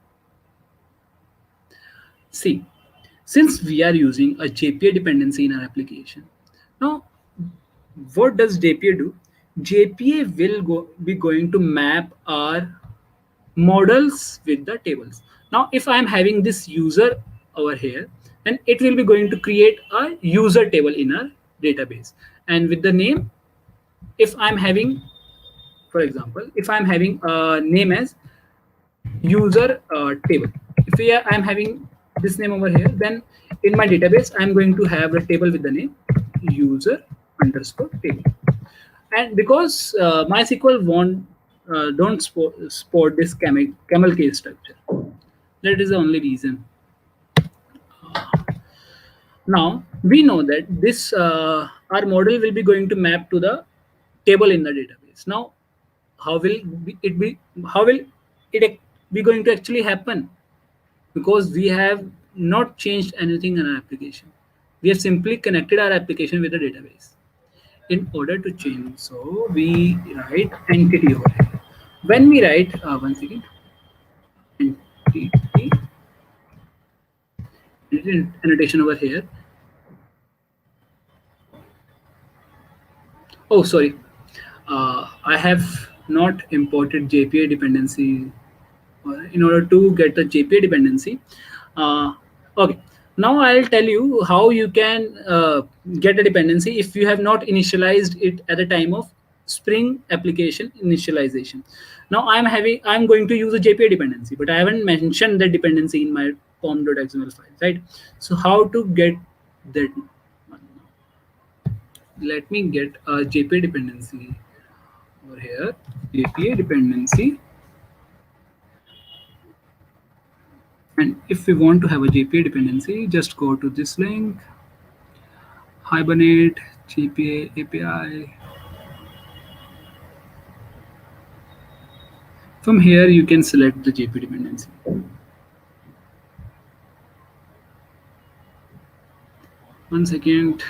See, since we are using a Jpa dependency in our application, now what does Jpa do? Jpa will be going to map our models with the tables. Now, if I'm having this user over here, then it will be going to create a user table in our database. And with the name, if I'm having, for example, if I'm having a name as user table, if I'm having this name over here, then in my database, I'm going to have a table with the name user underscore table. And because MySQL don't support this camel case structure, that is the only reason. Now we know that this our model will be going to map to the table in the database. Now, how will it be? How will it be going to actually happen? Because we have not changed anything in our application. We have simply connected our application with the database. In order to change, so we write entity over here. When we write, one second, entity annotation over here. Oh, sorry. I have not imported Jpa dependency in order to get the Jpa dependency. Okay. Now I'll tell you how you can get a dependency if you have not initialized it at the time of Spring application initialization. Now I'm going to use a Jpa dependency, but I haven't mentioned that dependency in my pom.xml file, right? So how to get that? Let me get a Jpa dependency over here. Jpa dependency. And if we want to have a Jpa dependency, just go to this link, Hibernate, Jpa API. From here, you can select the Jpa dependency. One second.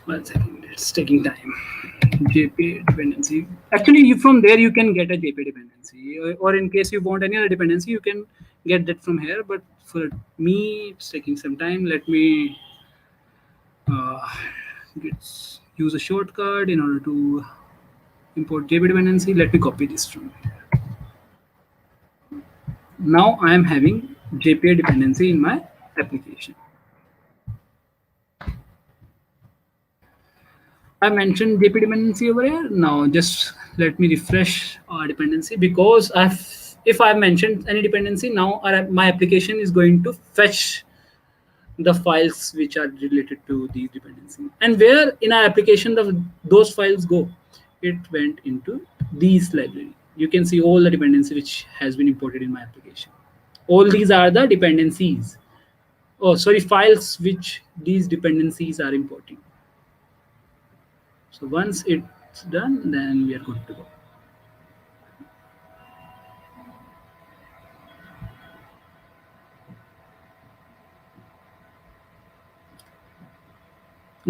One second, it's taking time. Jpa dependency. Actually, from there you can get a Jpa dependency, or in case you want any other dependency, you can get that from here. But for me, it's taking some time. Let me use a shortcut in order to import Jpa dependency. Let me copy this from here. Now I am having Jpa dependency in my application. I mentioned Jpa dependency over here. Now just let me refresh our dependency, because if I've mentioned any dependency, now my application is going to fetch the files which are related to the dependency. And where in our application those files go? It went into these library. You can see all the dependency which has been imported in my application. All these are the dependencies. Oh, sorry, files which these dependencies are importing. So once it's done, then we are good to go.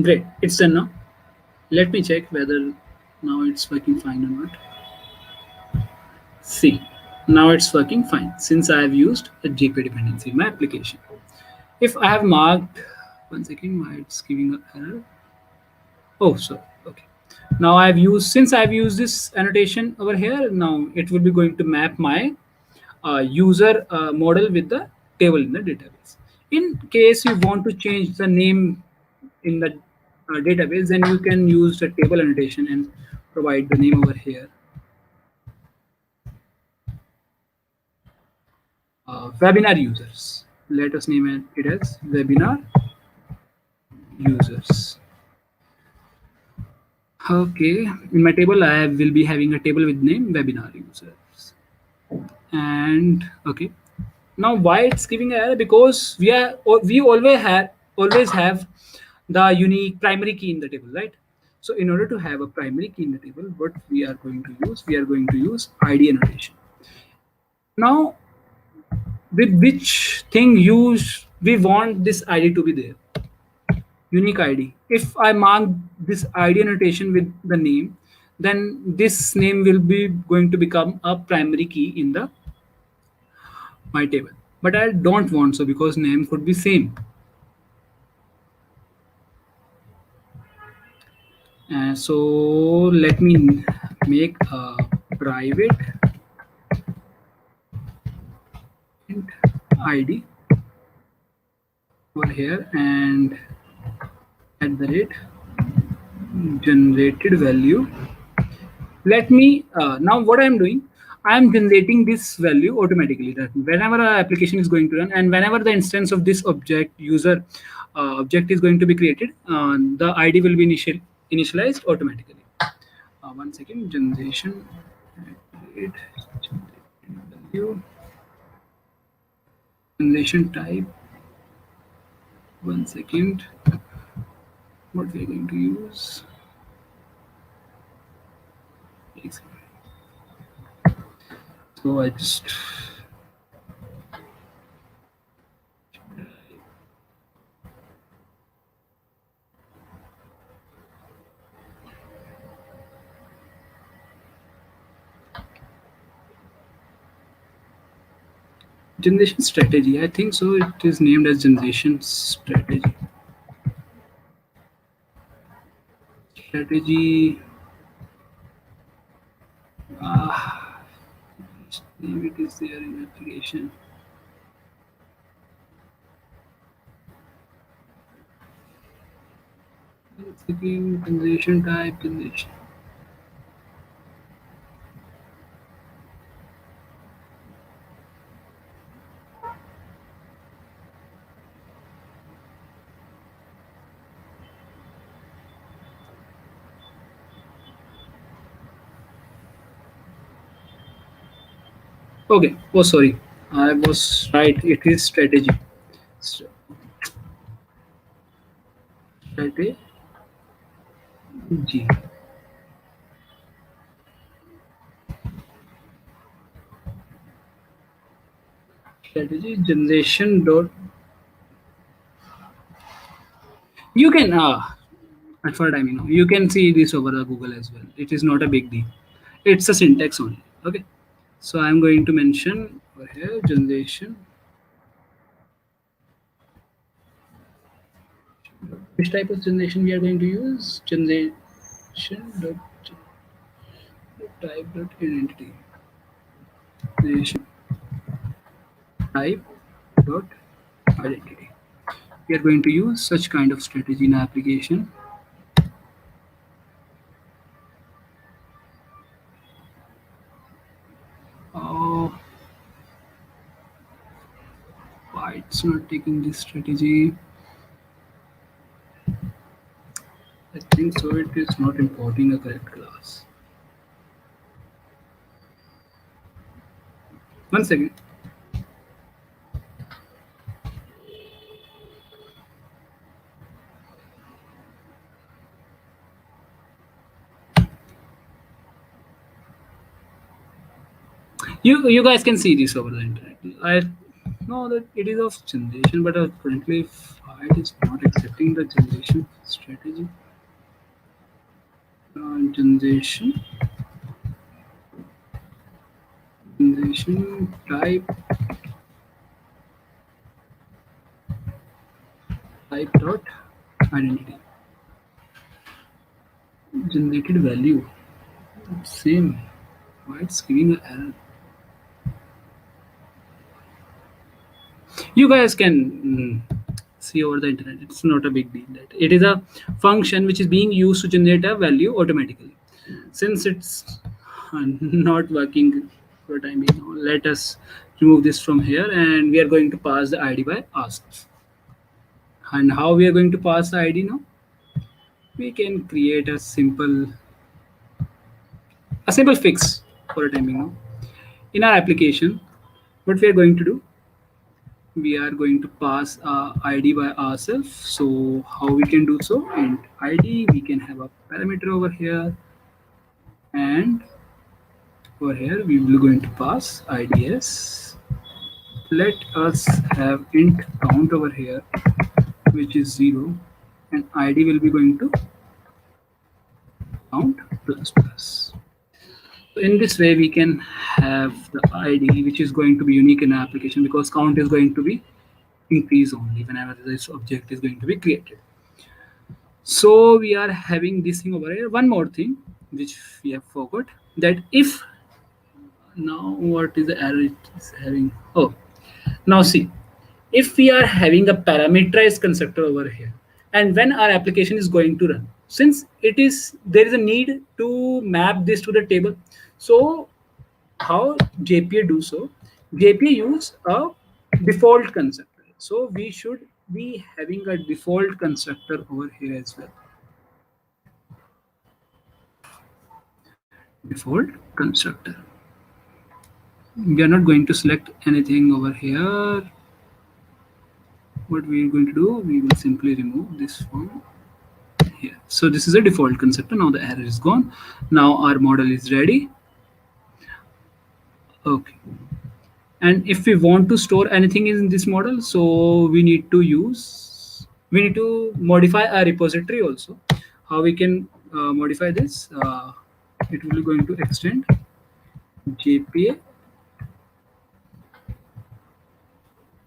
Great, it's done now. Let me check whether now it's working fine or not. See, now it's working fine since I have used a Jpa dependency in my application. If I have marked, one second, why it's giving an error. Oh, sorry. Okay. Now since I've used this annotation over here, now it will be going to map my user model with the table in the database. In case you want to change the name in the database, then you can use the table annotation and provide the name over here. webinar users. Let us name it as webinar users. Okay, in my table I will be having a table with name webinar users. And okay, now why it's giving error? Because we always have the unique primary key in the table, right? So in order to have a primary key in the table, what we are going to use id annotation. Now with which thing use we want this id to be there? Unique id. If I mark this id annotation with the name, then this name will be going to become a primary key in the my table. But I don't want so, because name could be same. So let me make a private int id over here, and at the rate generated value. Let me now what I'm doing, I'm generating this value automatically, that whenever an application is going to run and whenever the instance of this object user object is going to be created, the id will be initialized automatically. One second, generation value, generation type. One second, what we are going to use. So I just generation strategy. I think so. It is named as generation strategy. Strategy. Name it is there in application. Again, generation type, generation. Okay. Oh, sorry. I was right. It is strategy. Strategy. Strategy generation dot. You can for timing. You can see this over the Google as well. It is not a big deal. It's a syntax only. Okay. So I'm going to mention over here generation. Which type of generation we are going to use? Generation dot type dot identity. Generation type dot identity. We are going to use such kind of strategy in application. Oh, why it's not taking this strategy? I think so. It is not importing a correct class. One second. You guys can see this over the internet. I know that it is of generation, but currently it is not accepting the generation strategy. Generation type dot identity. Generated value same. Why it's giving an error? You guys can see over the internet. It's not a big deal. That it is a function which is being used to generate a value automatically. Since it's not working for the time being. Now let us remove this from here, and we are going to pass the ID by ourselves. And how we are going to pass the ID now? We can create a simple fix for a timing now. In our application, what we are going to do, we are going to pass ID by ourselves. So how we can do so? In ID, we can have a parameter over here, and over here we will going to pass IDs. Let us have int count over here, which is 0, and ID will be going to count plus plus. So in this way, we can have the ID, which is going to be unique in our application, because count is going to be increase only whenever this object is going to be created. So we are having this thing over here. One more thing which we have forgot, that if now what is the error it is having? Oh, now see, if we are having a parameterized constructor over here, and when our application is going to run, since there is a need to map this to the table. So how Jpa do so? Jpa use a default constructor. So we should be having a default constructor over here as well. Default constructor. We are not going to select anything over here. What we are going to do, we will simply remove this from here. So this is a default constructor. Now the error is gone. Now our model is ready. Okay. And if we want to store anything in this model, so we need to modify our repository also. How we can modify this? It will be going to extend Jpa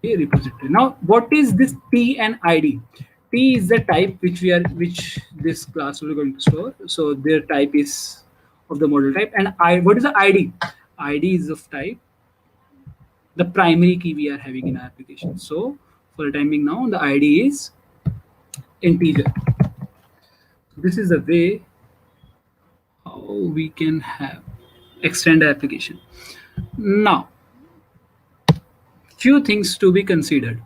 repository. Now, what is this T and ID? T is the type which this class will be going to store. So their type is of the model type. And what is the ID? ID is of type the primary key we are having in our application. So for the time being now, the ID is integer. This is the way how we can have extend our application. Now, few things to be considered.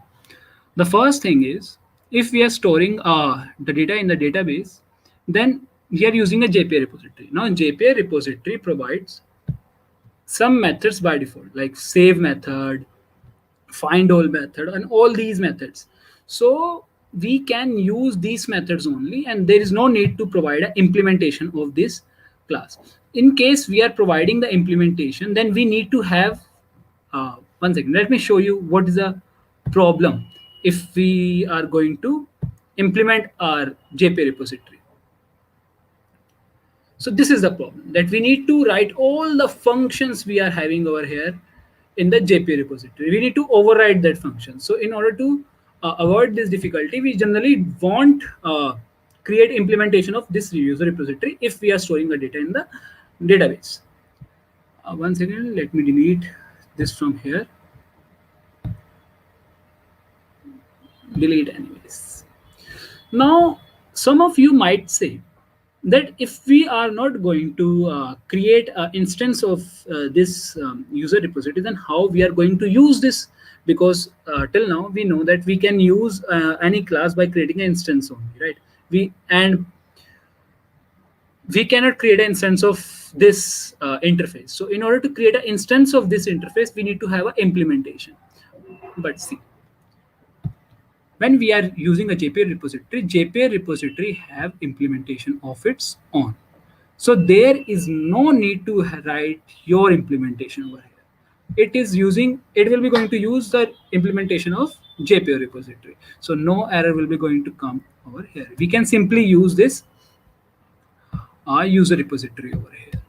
The first thing is, if we are storing the data in the database, then we are using a Jpa repository. Now, Jpa repository provides some methods by default, like save method, find all method, and all these methods. So we can use these methods only, and there is no need to provide an implementation of this class. In case we are providing the implementation, then we need to have one second, let me show you what is the problem if we are going to implement our Jpa repository. So this is the problem, that we need to write all the functions we are having over here in the Jpa repository. We need to override that function. So in order to avoid this difficulty, we generally won't create implementation of this user repository if we are storing the data in the database. One second, let me delete this from here. Delete anyways. Now, some of you might say that if we are not going to create an instance of this user repository, then how we are going to use this? Because till now we know that we can use any class by creating an instance only, right? We cannot create an instance of this interface. So in order to create an instance of this interface, we need to have an implementation. But see, when we are using a Jpa repository have implementation of its own. So there is no need to write your implementation over here. It will be going to use the implementation of Jpa repository. So no error will be going to come over here. We can simply use this user repository over here.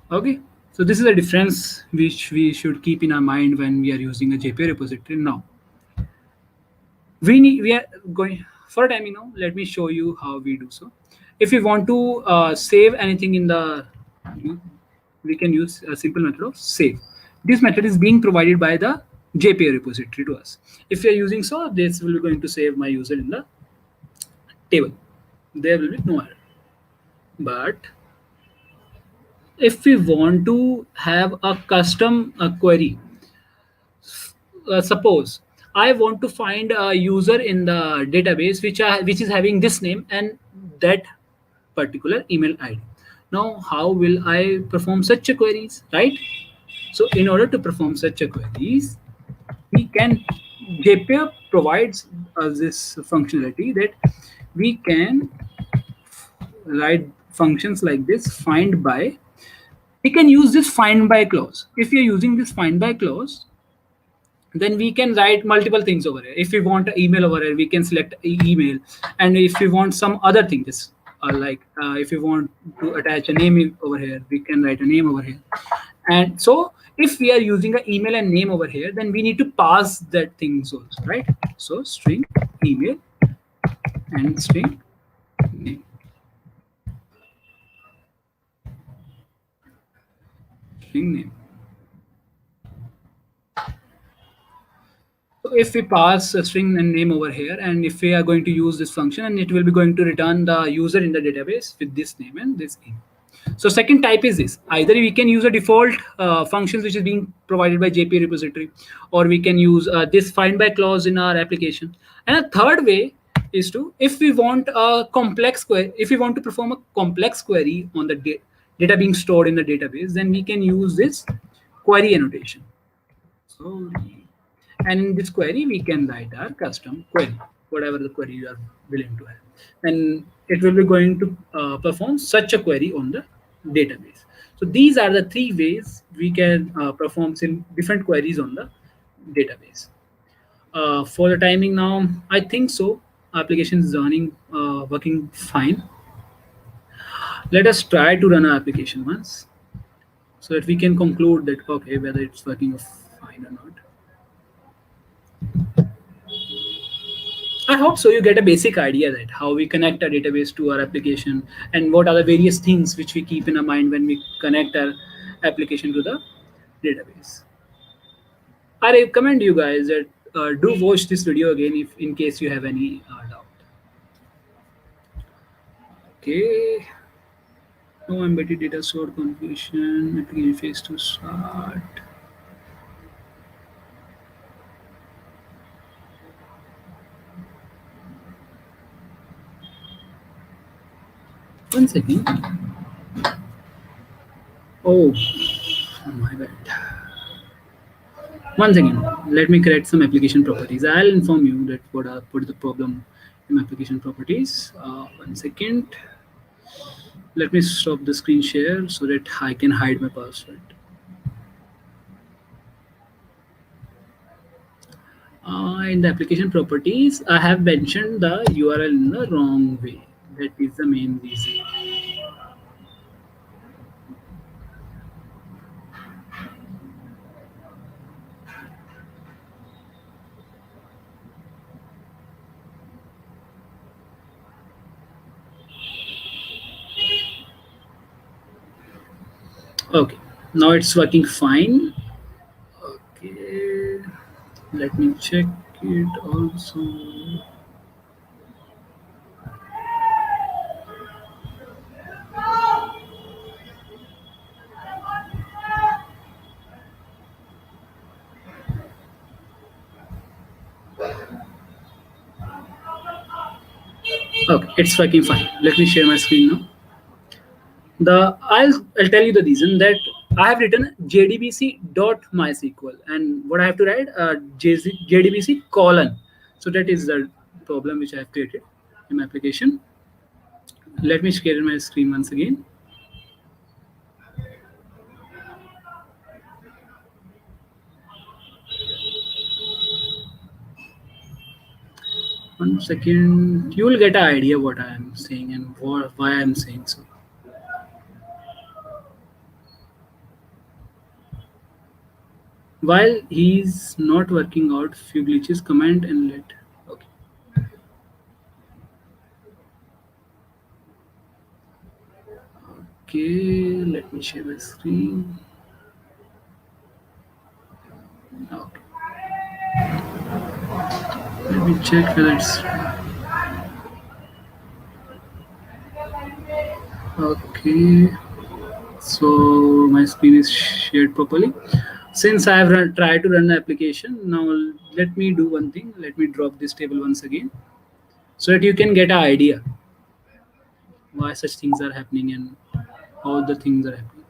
Okay. So this is a difference which we should keep in our mind when we are using a Jpa repository. Now, we are going for timing now. Let me show you how we do so. If we want to save anything in the, we can use a simple method of save. This method is being provided by the Jpa repository to us. If we are using so, this will be going to save my user in the table. there will be no error. But if we want to have a custom query, suppose I want to find a user in the database which is having this name and that particular email ID. Now, how will I perform such a queries, right? So, in order to perform such a queries, we can Jpa provides us this functionality that we can write functions like this find by. We can use this find by clause. If you're using this find by clause, then we can write multiple things over here. If we want an email over here, we can select email, and if we want some other things, if we want to attach a name over here, we can write a name over here. And so if we are using an email and name over here, then we need to pass that things also, right? So string email and string name. String name. So if we pass a string and name over here, and if we are going to use this function, and it will be going to return the user in the database with this name and this email. So second type is this. Either we can use a default functions which is being provided by JPA repository, or we can use this find by clause in our application. And a third way is to, if we want a complex query, if we want to perform a complex query on the data being stored in the database, then we can use this query annotation. So, and in this query, we can write our custom query, whatever the query you are willing to have. And it will be going to perform such a query on the database. So these are the three ways we can perform different queries on the database. For the timing now, I think so. Application is running, working fine. Let us try to run our application once, so that we can conclude that okay, whether it's working fine or not. I hope so you get a basic idea that how we connect our database to our application and what are the various things which we keep in our mind when we connect our application to the database. I recommend you guys that do watch this video again if in case you have any doubt. Okay. No embedded data stored configuration, application phase to start. One second. Oh, my bad. One second. Let me correct some application properties. I'll inform you that what is the problem in application properties. One second. Let me stop the screen share so that I can hide my password. In the application properties, I have mentioned the URL in the wrong way. That is the main reason. Okay, now it's working fine. Okay, let me check it also. Okay, it's working fine. Let me share my screen now. I'll tell you the reason that I have written jdbc.mysql, and what I have to write jdbc colon. So that is the problem which I have created in my application. Let me share my screen once again. One second, you will get an idea what I am saying and why I am saying so. While he's not working out, few glitches, comment and let. Okay. Okay, let me share my screen. Okay. Let me check whether it's. Okay, so my screen is shared properly. Since I have tried to run the application, now let me do one thing. Let me drop this table once again so that you can get an idea why such things are happening and how the things are happening.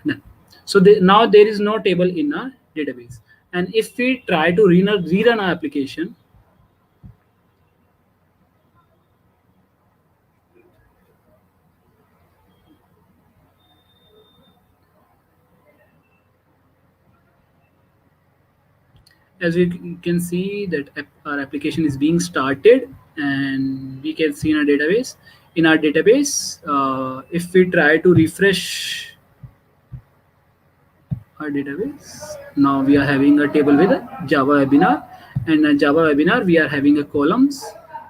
Now, so now there is no table in our database. And if we try to rerun our application, as we can see that our application is being started, and we can see in our database. In our database, if we try to refresh our database, now we are having a table with a Java webinar, and in Java webinar we are having a columns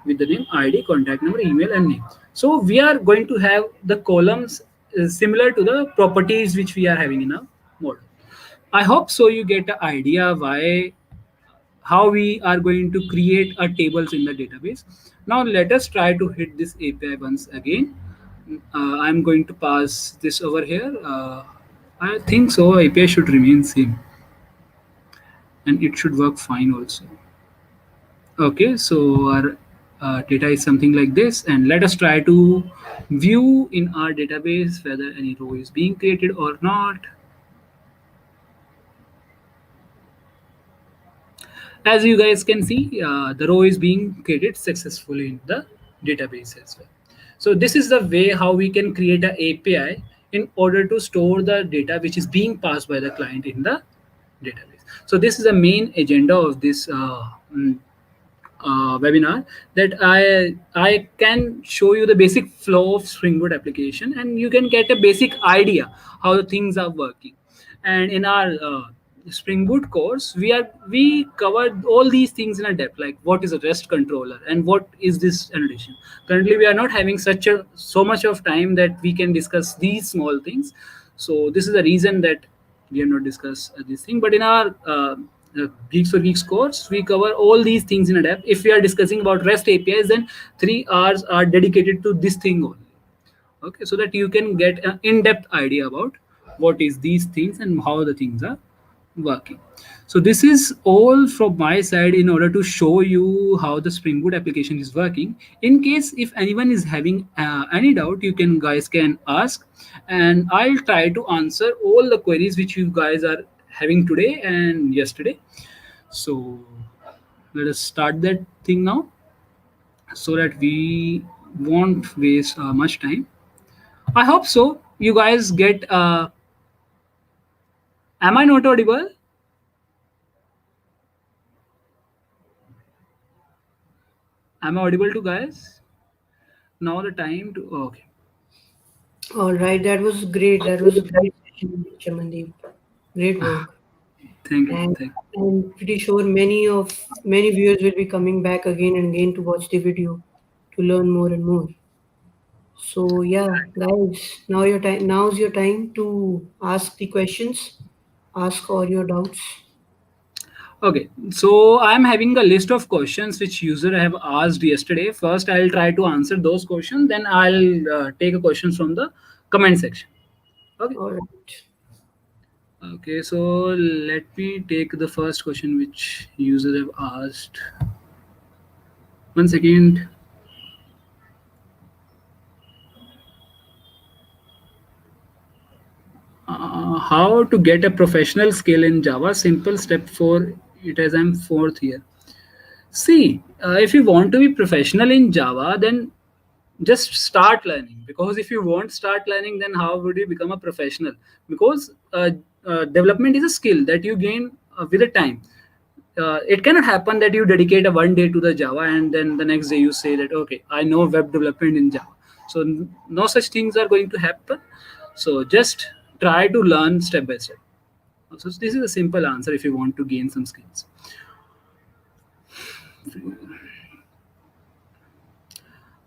with the name ID, contact number, email, and name. So we are going to have the columns similar to the properties which we are having in a model. I hope so you get an idea why how we are going to create a tables in the database. Now let us try to hit this API once again. I'm going to pass this over here. I think so. API should remain same, and it should work fine also. Okay, so our data is something like this, and let us try to view in our database whether any row is being created or not. As you guys can see, the row is being created successfully in the database as well. So this is the way how we can create an API in order to store the data which is being passed by the client in the database. So this is the main agenda of this webinar, that I can show you the basic flow of Spring Boot application, and you can get a basic idea how the things are working. And in our Spring Boot course, we covered all these things in a depth, like what is a REST controller and what is this annotation. Currently, we are not having so much of time that we can discuss these small things. So this is the reason that we have not discussed this thing. But in our Geeks for Geeks course, we cover all these things in a depth. If we are discussing about REST APIs, then 3 hours are dedicated to this thing only. Okay, so that you can get an in-depth idea about what is these things and how the things are working. So this is all from my side in order to show you how the Spring Boot application is working. In case if anyone is having any doubt, you can guys can ask, and I'll try to answer all the queries which you guys are having today and yesterday. So let us start that thing now so that we won't waste much time. I hope so. You guys get. Am I not audible? Am I audible to guys? Now the time to. Okay. All right, that was great. That was a great session, Chamandeep. Great work. Thank you. And Thank you. I'm pretty sure many viewers will be coming back again and again to watch the video to learn more and more. So yeah, guys, now's your time to ask the questions, ask all your doubts. Okay. So I'm having a list of questions which user have asked yesterday. First, I'll try to answer those questions. Then I'll take a question from the comment section. Okay. All right. Okay. So let me take the first question which users have asked. One second. How to get a professional skill in Java? Simple step for it as I'm fourth here. See, if you want to be professional in Java, then just start learning. Because if you won't start learning, then how would you become a professional? Because development is a skill that you gain with the time. It cannot happen that you dedicate a 1 day to the Java and then the next day you say that okay, I know web development in Java. So no such things are going to happen. So just try to learn step by step. So this is a simple answer if you want to gain some skills.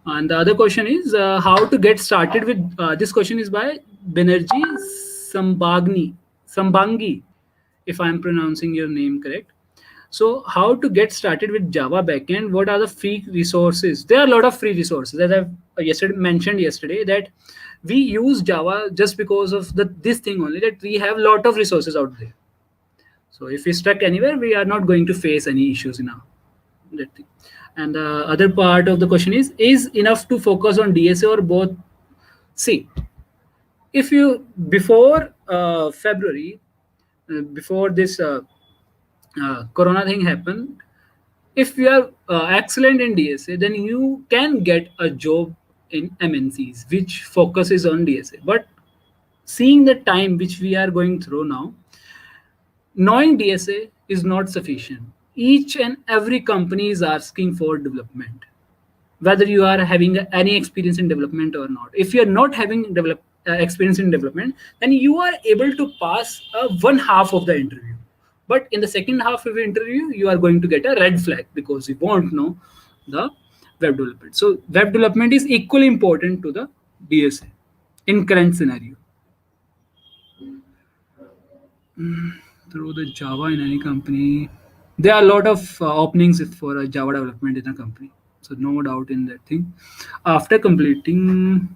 And the other question is how to get started with. This question is by Banerjee Sambangi, if I am pronouncing your name correct. So how to get started with Java backend? What are the free resources? There are a lot of free resources, as I've yesterday mentioned yesterday, that we use Java just because of this thing only, that we have a lot of resources out there. So if we stuck anywhere, we are not going to face any issues in our that thing. And the other part of the question is enough to focus on DSA or both? See, if you before February, before this Corona thing happened, if you are excellent in DSA, then you can get a job in MNCs which focuses on DSA. But seeing the time which we are going through now, knowing DSA is not sufficient. Each and every company is asking for development, whether you are having any experience in development or not. If you are not having experience in development, then you are able to pass one half of the interview. But in the second half of the interview, you are going to get a red flag because you won't know the web development. So web development is equally important to the DSA in current scenario. Through the Java in any company, there are a lot of openings for a Java development in a company. So no doubt in that thing. After completing,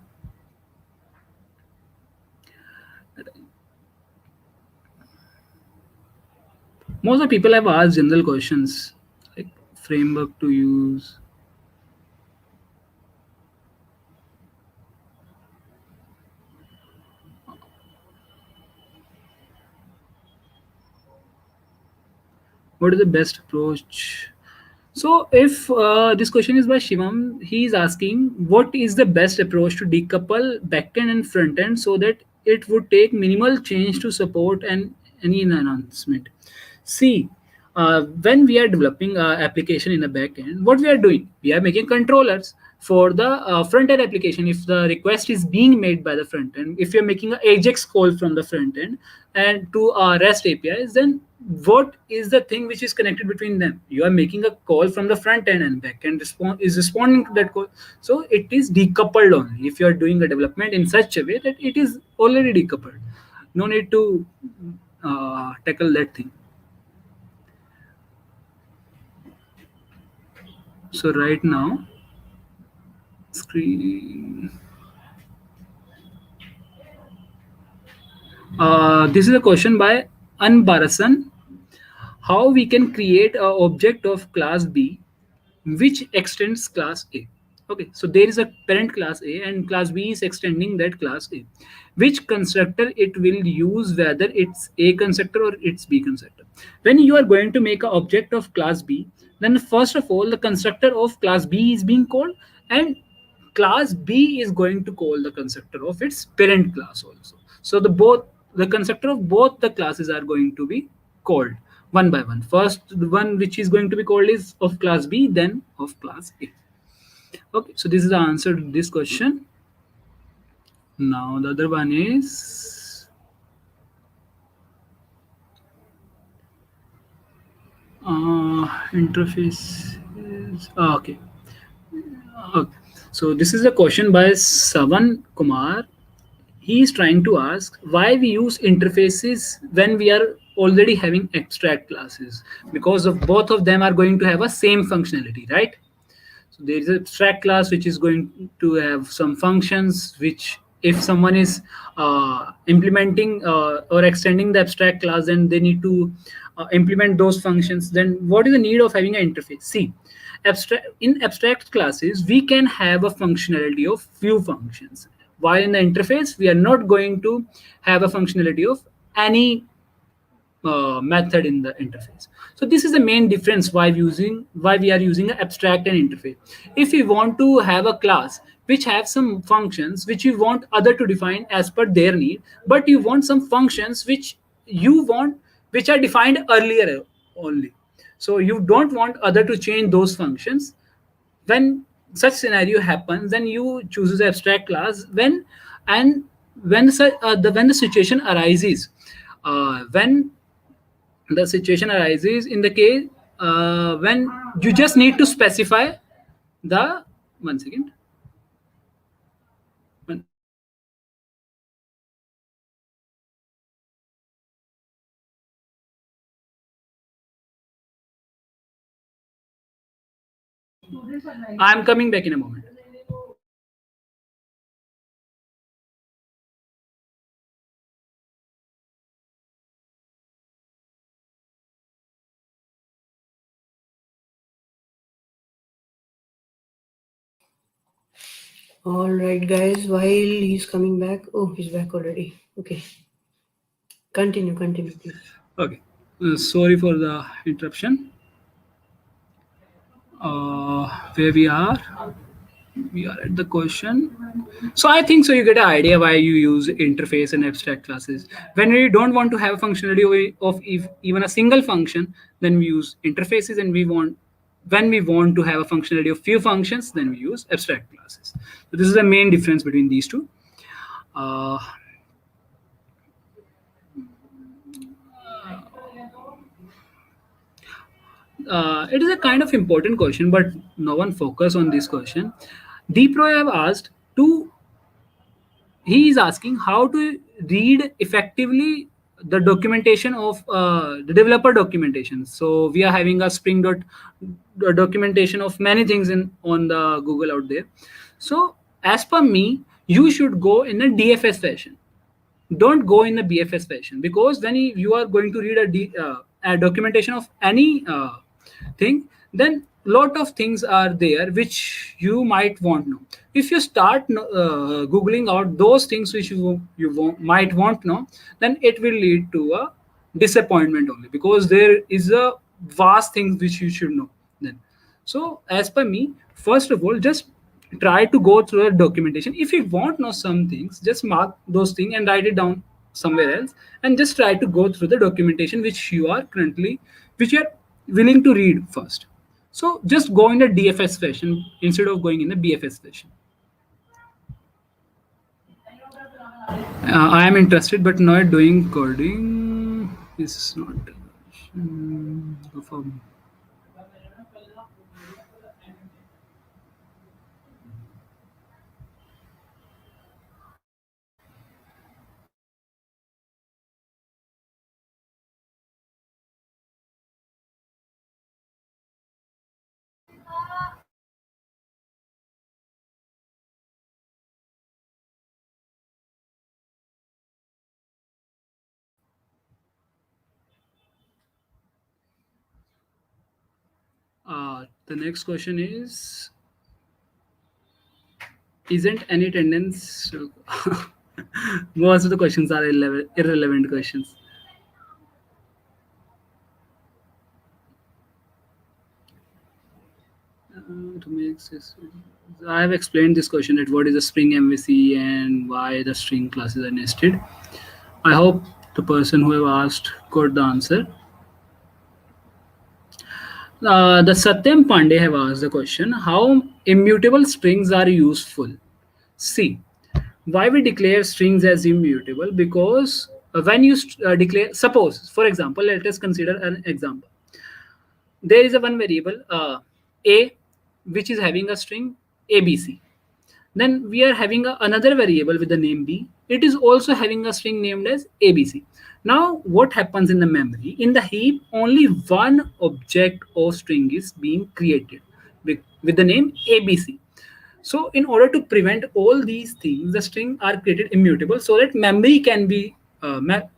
most of the people have asked general questions like framework to use. What is the best approach? So, if this question is by Shivam, he is asking what is the best approach to decouple backend and frontend so that it would take minimal change to support and any enhancement. See, when we are developing application in a backend, what we are doing, we are making controllers for the front end application. If the request is being made by the front end, if you're making an Ajax call from the front end and to REST APIs, then what is the thing which is connected between them? You are making a call from the front end and back end is responding to that call. So it is decoupled only if you are doing a development in such a way that it is already decoupled. No need to tackle that thing. So right now, screen. This is a question by Anbarasan. How we can create an object of class B which extends class A. Okay, so there is a parent class A and class B is extending that class A. Which constructor it will use, whether it's A constructor or it's B constructor. When you are going to make an object of class B, then first of all, the constructor of class B is being called, and class B is going to call the constructor of its parent class also. So the constructor of both the classes are going to be called one by one. First, the one which is going to be called is of class B, then of class A. Okay, so this is the answer to this question. Now the other one is interface. Okay. Okay. So this is a question by Savan Kumar. He is trying to ask why we use interfaces when we are already having abstract classes, because of both of them are going to have a same functionality, right? So there is an abstract class which is going to have some functions which, if someone is implementing or extending the abstract class, then they need to implement those functions. Then what is the need of having an interface? See, in abstract classes we can have a functionality of few functions, while in the interface we are not going to have a functionality of any method in the interface. So this is the main difference why we are using an abstract and interface. If we want to have a class which have some functions which you want other to define as per their need, but you want some functions which you want which are defined earlier only, so you don't want other to change those functions. When such scenario happens, then you choose the abstract class. And when the situation arises, when the situation arises in the case when you just need to specify the one second when, I'm coming back in a moment. All right, guys. While he's coming back, oh, he's back already. Okay, continue, please. Okay. Sorry for the interruption. Where we are? We are at the question. So I think so you get an idea why you use interface and abstract classes. When we don't want to have functionality of if even a single function, then we use interfaces, and we want when we want to have a functionality of few functions, then we use abstract classes. So this is the main difference between these two. Uh, it is a kind of important question, but no one focus on this question. Dpro have asked to he is asking how to read effectively the documentation of the developer documentation. So we are having a spring dot documentation of many things in on the Google out there. So as per me, you should go in a DFS fashion. Don't go in the BFS fashion, because when you are going to read a documentation of any thing, then lot of things are there which you might want to know. If you start googling out those things which might want to know, then it will lead to a disappointment only, because there is a vast things which you should know then. So as per me, first of all, just try to go through the documentation. If you want to know some things, just mark those things and write it down somewhere else, and just try to go through the documentation which you are willing to read first. So just go in the DFS fashion instead of going in the BFS fashion. I am interested but not doing coding is not for me. The next question is, isn't any attendance most of the questions are irrelevant questions. To make this, I have explained this question that what is a string MVC and why the string classes are nested. I hope the person who have asked got the answer. The Satyam Pandey have asked the question, how immutable strings are useful. See, why we declare strings as immutable? Because when you declare, suppose, for example, let us consider an example. There is a one variable a, which is having a string abc. Then we are having another variable with the name b. It is also having a string named as abc. Now what happens in the memory? In the heap, only one object or string is being created with the name abc. So in order to prevent all these things, the string are created immutable, so that memory can be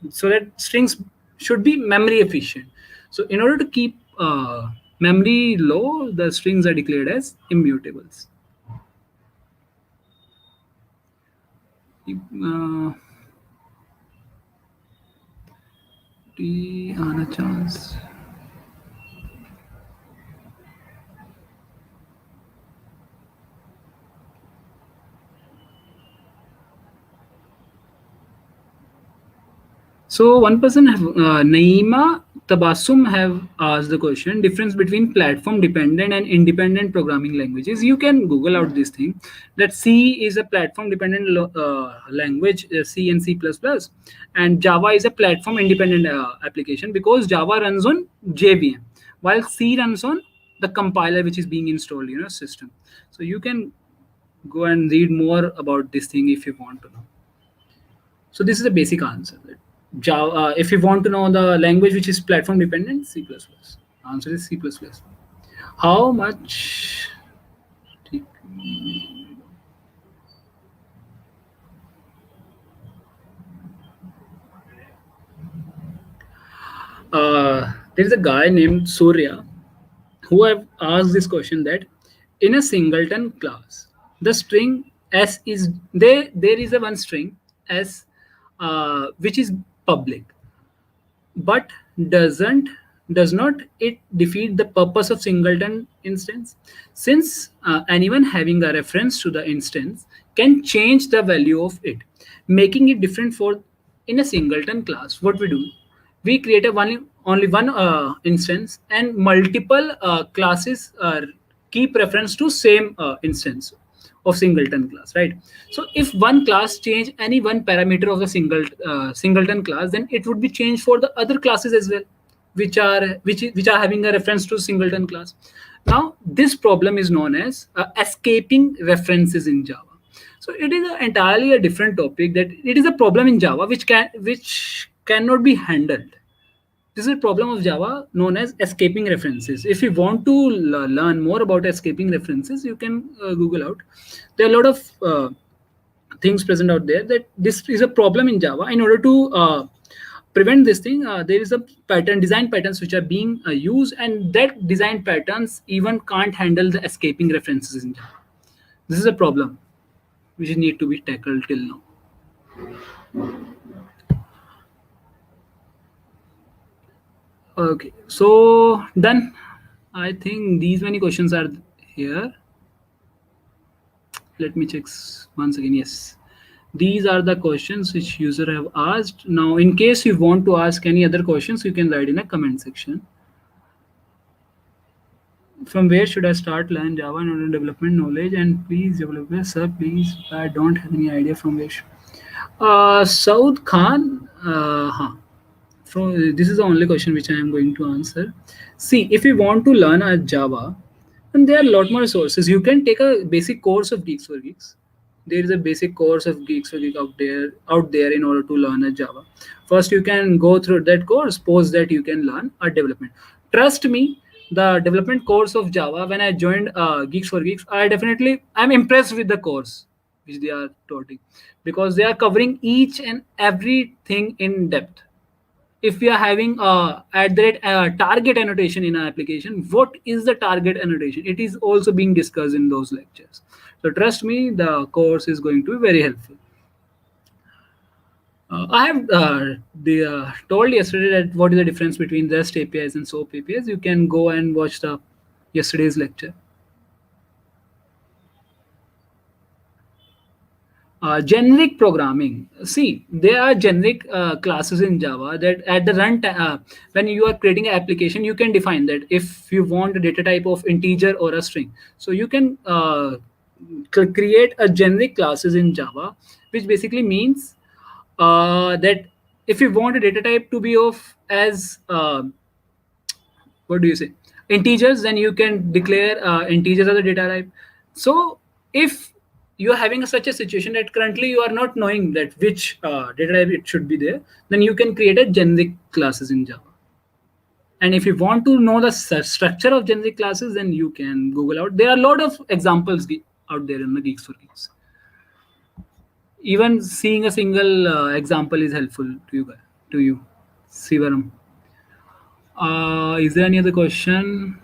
so that strings should be memory efficient. So in order to keep memory low, the strings are declared as immutables. uh, on a chance. So one person have Naima Tabassum have asked the question, difference between platform dependent and independent programming languages. You can Google out this thing, that C is a platform dependent language, C and C++, and Java is a platform independent application, because Java runs on JVM while C runs on the compiler which is being installed in your system. So you can go and read more about this thing if you want to know. So this is the basic answer. Java, if you want to know the language which is platform dependent, C++. Answer is C++. How much? There is a guy named Surya who have asked this question that in a singleton class, the string s is there is a one string s which is public, but does not it defeat the purpose of singleton instance, since anyone having a reference to the instance can change the value of it, making it different for in a singleton class. What we do, we create a only one instance, and multiple classes keep reference to same instance of singleton class, right? So if one class change any one parameter of the singleton class, then it would be changed for the other classes as well, which are having a reference to singleton class. Now this problem is known as escaping references in Java. So it is entirely a different topic, that it is a problem in Java which cannot be handled. This is a problem of Java known as escaping references. If you want to learn more about escaping references, you can Google out. There are a lot of things present out there, that this is a problem in Java. In order to prevent this thing, there is a design patterns which are being used, and that design patterns even can't handle the escaping references in Java. This is a problem which need to be tackled till now. Okay, so done. I think these many questions are here. Let me check once again. Yes, these are the questions which user have asked. Now, in case you want to ask any other questions, you can write in a comment section. From where should I start learn Java and development knowledge? And please, developer sir, please, I don't have any idea from where. Saud Khan. From this is the only question which I am going to answer. See, if you want to learn a Java, then there are a lot more resources. You can take a basic course of Geeks for Geeks. There is a basic course of Geeks for Geeks out there in order to learn a Java. First, you can go through that course. Post that, you can learn a development. Trust me, the development course of Java. When I joined Geeks for Geeks, I'm impressed with the course which they are taught, because they are covering each and everything in depth. If we are having at that target annotation in our application, what is the target annotation? It is also being discussed in those lectures. So trust me, the course is going to be very helpful. I have told yesterday that what is the difference between REST APIs and SOAP APIs. You can go and watch the yesterday's lecture. Generic programming. See, there are generic classes in Java that at the runtime, when you are creating an application, you can define that if you want a data type of integer or a string. So you can create a generic classes in Java, which basically means that if you want a data type to be of as what do you say, integers, then you can declare integers as a data type. So if you are having such a situation that currently you are not knowing that which data type it should be there, then you can create a generic classes in Java. And if you want to know the structure of generic classes, then you can Google out. There are a lot of examples out there in the Geeks for Geeks. Even seeing a single example is helpful to you, Sivaram. Is there any other question?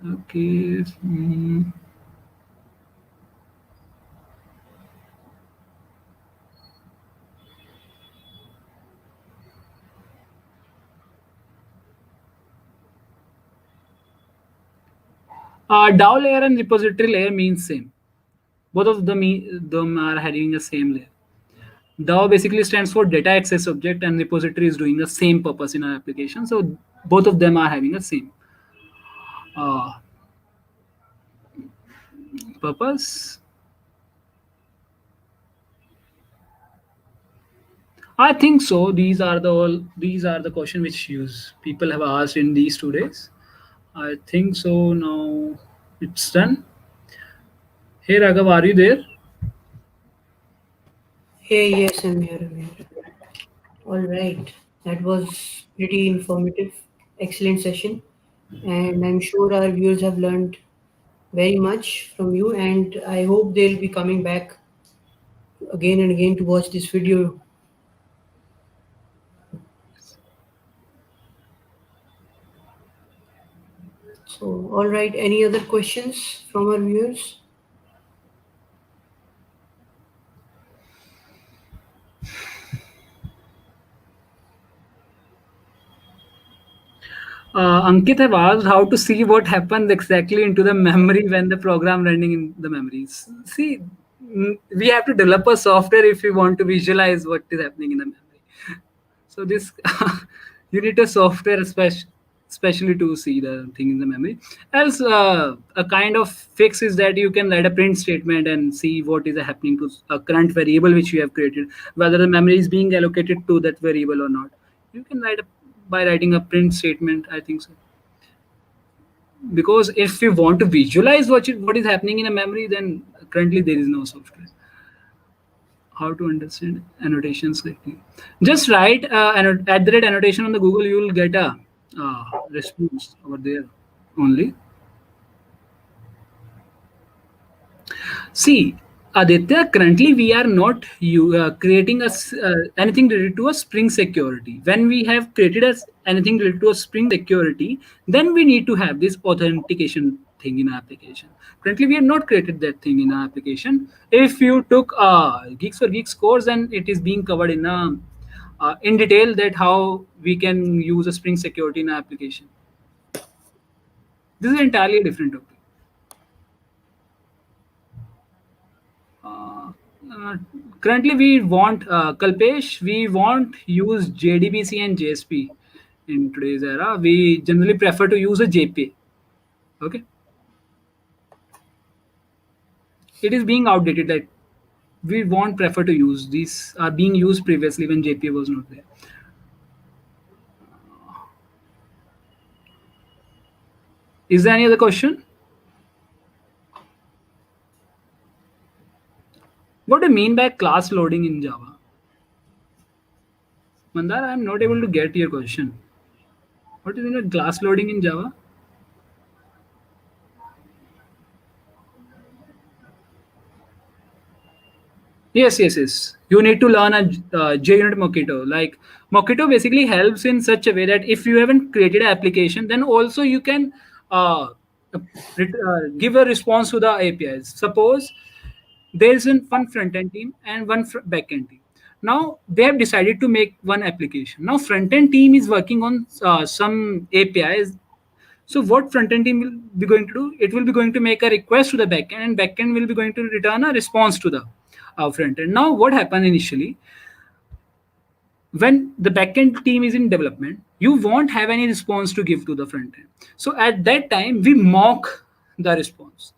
Okay. DAO layer and repository layer means same. Both of them are having the same layer. DAO basically stands for data access object, and repository is doing the same purpose in our application. So both of them are having the same uh, purpose. I think so. These are the question which people have asked in these 2 days. I think so. Now it's done. Hey Raghav, are you there? Hey, yes, I'm here. I'm here. All right. That was pretty informative. Excellent session. And I'm sure our viewers have learned very much from you, and I hope they'll be coming back again and again to watch this video. So, all right, any other questions from our viewers? Ankit have asked how to see what happens exactly into the memory when the program running in the memories. See, we have to develop a software if we want to visualize what is happening in the memory. So this you need a software especially to see the thing in the memory. Else, a kind of fix is that you can write a print statement and see what is happening to a current variable which you have created, whether the memory is being allocated to that variable or not. You can write by writing a print statement. I think so, because if you want to visualize what is happening in a memory, then currently there is no software. How to understand annotations correctly? Just write at the rate annotation on the Google. You will get a response over there only. See, Aditya, currently we are not creating anything related to a Spring security. When we have created anything related to a Spring security, then we need to have this authentication thing in our application. Currently, we have not created that thing in our application. If you took Geeks for Geeks course, then it is being covered in detail that how we can use a Spring security in our application. This is entirely a different topic. Uh, uh, Currently, we want Kalpesh. We won't use JDBC and JSP in today's era. We generally prefer to use a JPA. Okay, it is being outdated. Like we won't prefer to use these are being used previously when JPA was not there. Is there any other question? What do you mean by class loading in Java? Mandar, I am not able to get your question. What is in a class loading in Java? Yes, yes, yes. You need to learn a JUnit Mockito. Like Mockito basically helps in such a way that if you haven't created an application, then also you can uh, give a response to the APIs. Suppose there is one front end team and one back end team. Now they have decided to make one application. Now front end team is working on some APIs. So what front end team will be going to do? It will be going to make a request to the backend, and backend will be going to return a response to the front end. Now, what happened initially when the backend team is in development? You won't have any response to give to the front end. So at that time, we mock the response.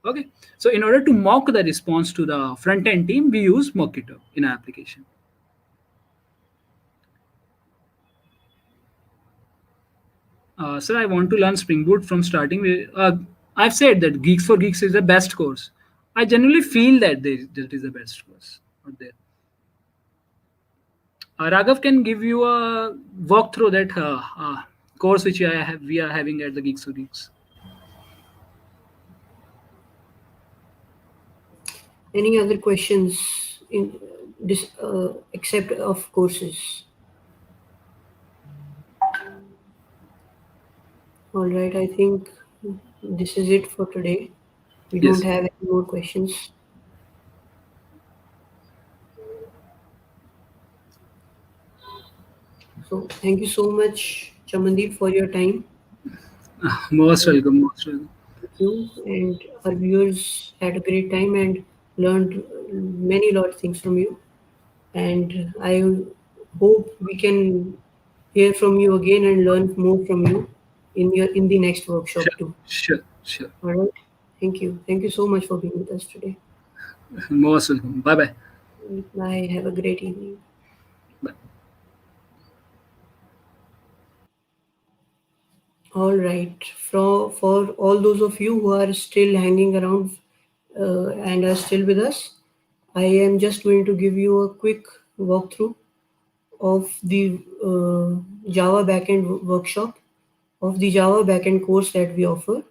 Okay. So in order to mock the response to the front end team, we use Mockito in our application. Sir, I want to learn Spring Boot from starting. I've said that Geeks for Geeks is the best course. I generally feel that that is the best course out there. Raghav can give you a walkthrough that course which we are having at the Geeks for Geeks. Any other questions in this except of courses? All right, I think this is it for today. We don't Yes. have any more questions. So thank you so much, Chamandeep, for your time. Most welcome. Most welcome. Thank you, and our viewers had a great time and learned many lot things from you. And I hope we can hear from you again and learn more from you in the next workshop Sure. too. Sure. Sure. All right. Thank you. Thank you so much for being with us today. Most welcome. Bye bye. Bye. Have a great evening. Bye. All right. For all those of you who are still hanging around and are still with us, I am just going to give you a quick walkthrough of the Java backend workshop of the Java backend course that we offer.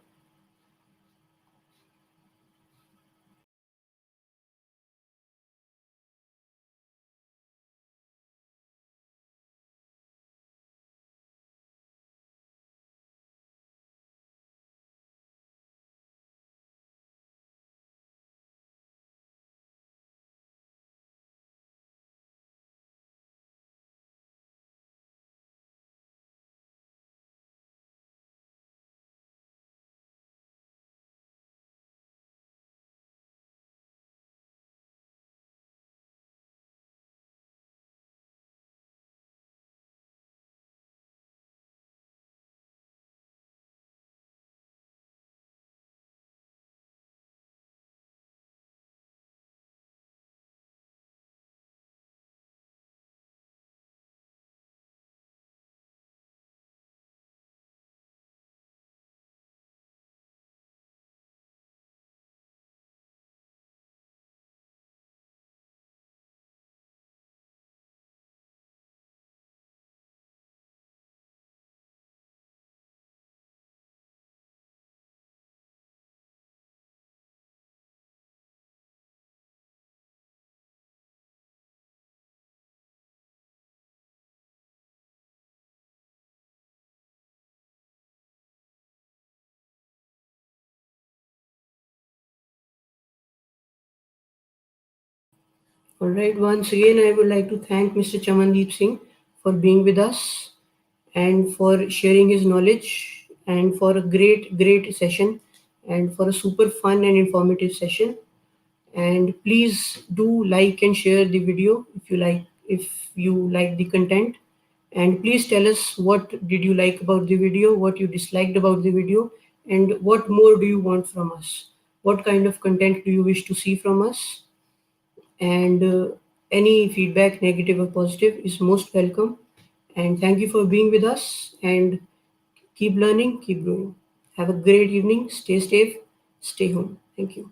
All right, once again, I would like to thank Mr. Chamandeep Singh for being with us and for sharing his knowledge and for a great session and for a super fun and informative session. And please do like and share the video if you like the content, and please tell us what did you like about the video, what you disliked about the video, and what more do you want from us, what kind of content do you wish to see from us. And any feedback, negative or positive, is most welcome. And thank you for being with us, and keep learning, keep growing. Have a great evening. Stay safe, stay home. Thank you.